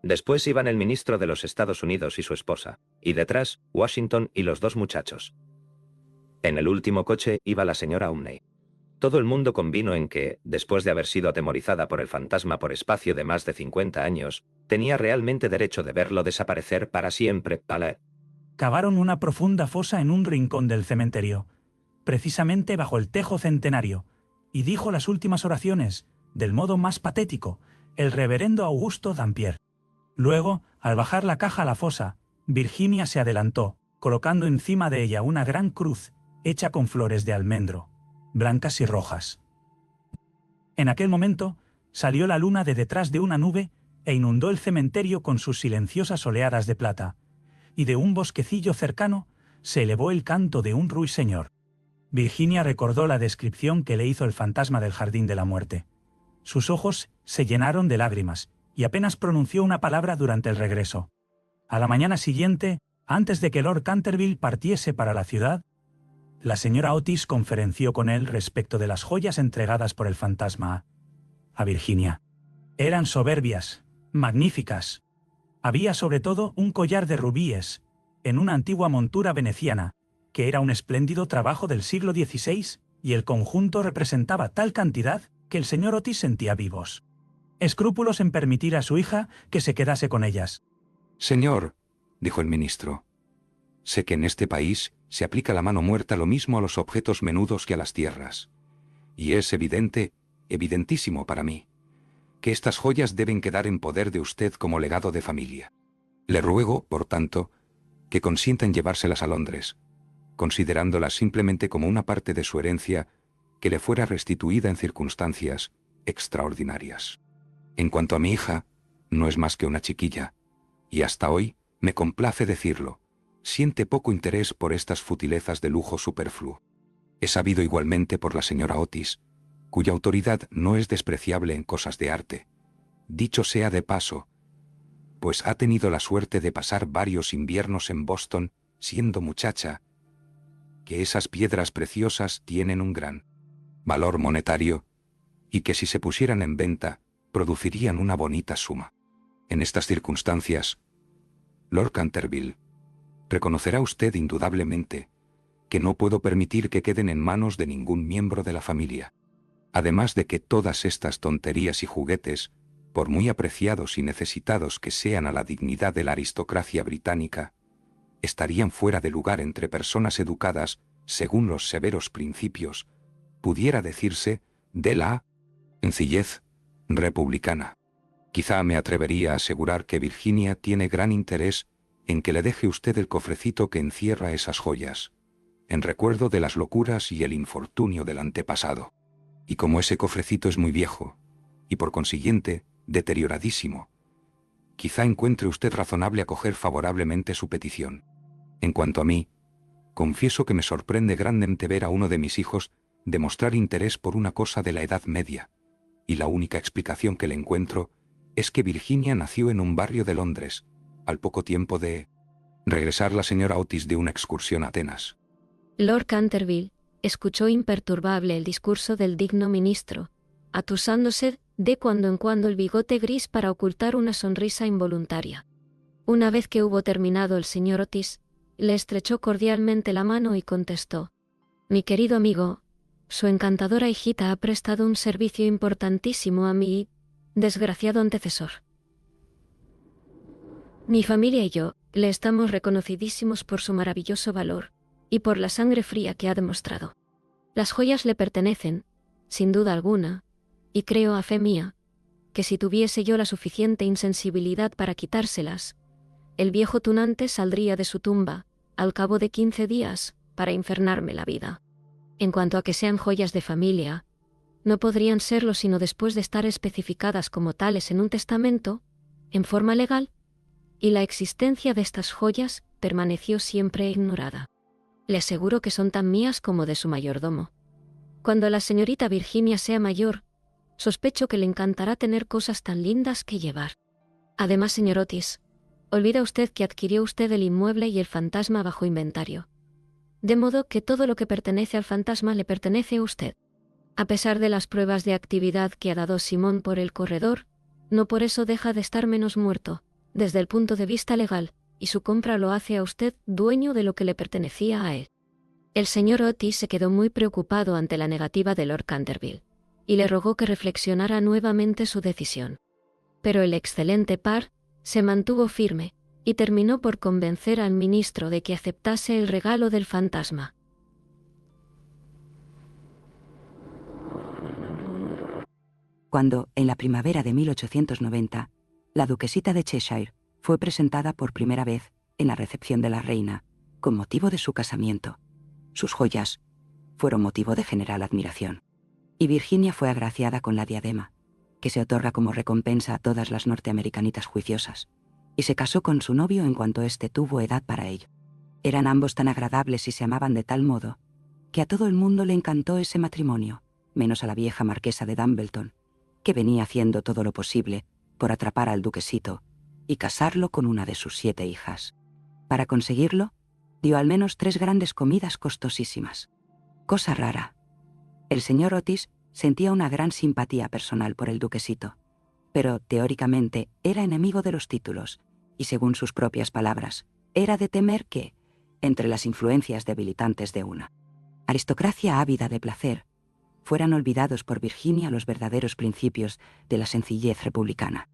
F: Después iban el ministro de los Estados Unidos y su esposa, y detrás, Washington y los 2 muchachos. En el último coche iba la señora Umney. Todo el mundo convino en que, después de haber sido atemorizada por el fantasma por espacio de más de 50 años, tenía realmente derecho de verlo desaparecer para siempre.
D: Cavaron una profunda fosa en un rincón del cementerio, precisamente bajo el tejo centenario, y dijo las últimas oraciones, del modo más patético, el reverendo Augusto Dampier. Luego, al bajar la caja a la fosa, Virginia se adelantó, colocando encima de ella una gran cruz hecha con flores de almendro, blancas y rojas. En aquel momento, salió la luna de detrás de una nube e inundó el cementerio con sus silenciosas oleadas de plata, y de un bosquecillo cercano se elevó el canto de un ruiseñor. Virginia recordó la descripción que le hizo el fantasma del Jardín de la Muerte. Sus ojos se llenaron de lágrimas, y apenas pronunció una palabra durante el regreso. A la mañana siguiente, antes de que Lord Canterville partiese para la ciudad, la señora Otis conferenció con él respecto de las joyas entregadas por el fantasma a Virginia. Eran soberbias, magníficas. Había sobre todo un collar de rubíes, en una antigua montura veneciana, que era un espléndido trabajo del siglo XVI, y el conjunto representaba tal cantidad que el señor Otis sentía vivos escrúpulos en permitir a su hija que se quedase con ellas.
G: Señor, dijo el ministro, sé que en este país se aplica la mano muerta lo mismo a los objetos menudos que a las tierras. Y es evidente, evidentísimo para mí, que estas joyas deben quedar en poder de usted como legado de familia. Le ruego, por tanto, que consienta en llevárselas a Londres, considerándolas simplemente como una parte de su herencia que le fuera restituida en circunstancias extraordinarias. En cuanto a mi hija, no es más que una chiquilla, y hasta hoy, me complace decirlo, siente poco interés por estas futilezas de lujo superfluo. He sabido igualmente por la señora Otis, cuya autoridad no es despreciable en cosas de arte. Dicho sea de paso, pues ha tenido la suerte de pasar varios inviernos en Boston, siendo muchacha, que esas piedras preciosas tienen un gran valor monetario, y que si se pusieran en venta, producirían una bonita suma. En estas circunstancias, Lord Canterville, reconocerá usted indudablemente que no puedo permitir que queden en manos de ningún miembro de la familia. Además de que todas estas tonterías y juguetes, por muy apreciados y necesitados que sean a la dignidad de la aristocracia británica, estarían fuera de lugar entre personas educadas según los severos principios, pudiera decirse, de la sencillez republicana. Quizá me atrevería a asegurar que Virginia tiene gran interés en que le deje usted el cofrecito que encierra esas joyas, en recuerdo de las locuras y el infortunio del antepasado. Y como ese cofrecito es muy viejo, y por consiguiente deterioradísimo, quizá encuentre usted razonable acoger favorablemente su petición. En cuanto a mí, confieso que me sorprende grandemente ver a uno de mis hijos demostrar interés por una cosa de la Edad Media, y la única explicación que le encuentro es que Virginia nació en un barrio de Londres, al poco tiempo de regresar la señora Otis de una excursión a Atenas.
I: Lord Canterville escuchó imperturbable el discurso del digno ministro, atusándose de cuando en cuando el bigote gris para ocultar una sonrisa involuntaria. Una vez que hubo terminado el señor Otis, le estrechó cordialmente la mano y contestó: «Mi querido amigo, su encantadora hijita ha prestado un servicio importantísimo a mi desgraciado antecesor. Mi familia y yo le estamos reconocidísimos por su maravilloso valor y por la sangre fría que ha demostrado. Las joyas le pertenecen, sin duda alguna, y creo a fe mía, que si tuviese yo la suficiente insensibilidad para quitárselas, el viejo tunante saldría de su tumba, al cabo de 15 días, para infernarme la vida. En cuanto a que sean joyas de familia, no podrían serlo sino después de estar especificadas como tales en un testamento, en forma legal, y la existencia de estas joyas permaneció siempre ignorada. Le aseguro que son tan mías como de su mayordomo. Cuando la señorita Virginia sea mayor, sospecho que le encantará tener cosas tan lindas que llevar. Además, señor Otis, olvida usted que adquirió usted el inmueble y el fantasma bajo inventario. De modo que todo lo que pertenece al fantasma le pertenece a usted. A pesar de las pruebas de actividad que ha dado Simón por el corredor, no por eso deja de estar menos muerto, desde el punto de vista legal, y su compra lo hace a usted dueño de lo que le pertenecía a él». El señor Otis se quedó muy preocupado ante la negativa de Lord Canterville, y le rogó que reflexionara nuevamente su decisión. Pero el excelente par se mantuvo firme, y terminó por convencer al ministro de que aceptase el regalo del fantasma.
B: Cuando, en la primavera de 1890, la duquesita de Cheshire fue presentada por primera vez en la recepción de la reina, con motivo de su casamiento, sus joyas fueron motivo de general admiración. Y Virginia fue agraciada con la diadema, que se otorga como recompensa a todas las norteamericanitas juiciosas, y se casó con su novio en cuanto éste tuvo edad para ello. Eran ambos tan agradables y se amaban de tal modo que a todo el mundo le encantó ese matrimonio, menos a la vieja marquesa de Dumbleton, que venía haciendo todo lo posible por atrapar al duquesito y casarlo con una de sus 7 hijas. Para conseguirlo, dio al menos 3 grandes comidas costosísimas. Cosa rara. El señor Otis sentía una gran simpatía personal por el duquesito, pero teóricamente era enemigo de los títulos, y según sus propias palabras, era de temer que, entre las influencias debilitantes de una aristocracia ávida de placer, fueran olvidados por Virginia los verdaderos principios de la sencillez republicana.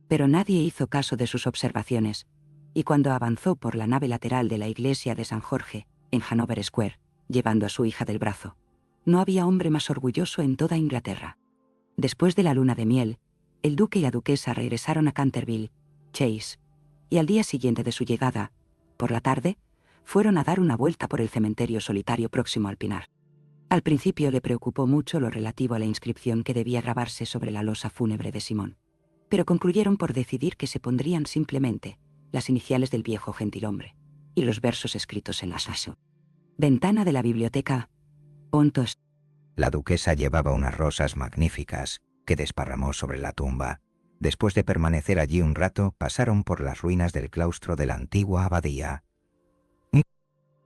B: Pero nadie hizo caso de sus observaciones, y cuando avanzó por la nave lateral de la iglesia de San Jorge, en Hanover Square, llevando a su hija del brazo, no había hombre más orgulloso en toda Inglaterra. Después de la luna de miel, el duque y la duquesa regresaron a Canterville, Chase, y al día siguiente de su llegada, por la tarde, fueron a dar una vuelta por el cementerio solitario próximo al Pinar. Al principio le preocupó mucho lo relativo a la inscripción que debía grabarse sobre la losa fúnebre de Simón, pero concluyeron por decidir que se pondrían simplemente las iniciales del viejo gentilhombre y los versos escritos en la ventana de la biblioteca. Pontos.
C: La duquesa llevaba unas rosas magníficas que desparramó sobre la tumba. Después de permanecer allí un rato, pasaron por las ruinas del claustro de la antigua abadía.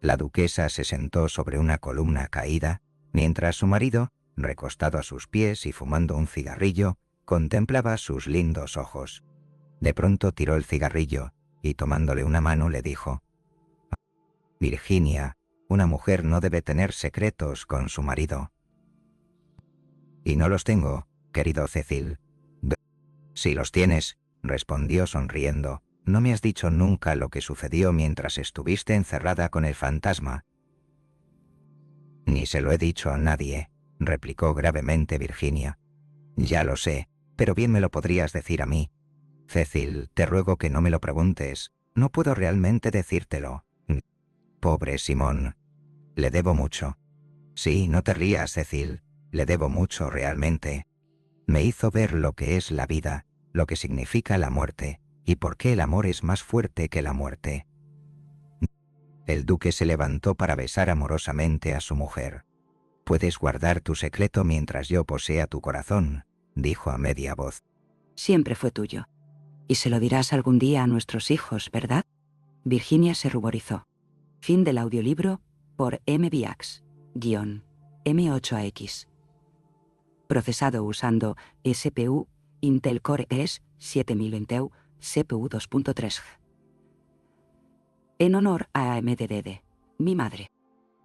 C: La duquesa se sentó sobre una columna caída, mientras su marido, recostado a sus pies y fumando un cigarrillo, contemplaba sus lindos ojos. De pronto tiró el cigarrillo y, tomándole una mano, le dijo: «Virginia, una mujer no debe tener secretos con su marido». «Y no los tengo, querido Cecil». «Sí los tienes», respondió sonriendo. «No me has dicho nunca lo que sucedió mientras estuviste encerrada con el fantasma». «Ni se lo he dicho a nadie», replicó gravemente Virginia. «Ya lo sé, pero bien me lo podrías decir a mí. Cecil, te ruego que no me lo preguntes. No puedo realmente decírtelo. Pobre Simón. Le debo mucho». «Sí, no te rías, Cecil. Le debo mucho realmente. Me hizo ver lo que es la vida, lo que significa la muerte, ¿Y por qué el amor es más fuerte que la muerte? El duque se levantó para besar amorosamente a su mujer. Puedes guardar tu secreto mientras yo posea tu corazón, dijo a media voz.
B: Siempre fue tuyo. Y se lo dirás algún día a nuestros hijos, ¿verdad? Virginia se ruborizó. Fin del audiolibro por M. Biax, -M8AX. Procesado usando SPU Intel Core ES 7020 CPU 2.3G. En honor a AMDDD, mi madre.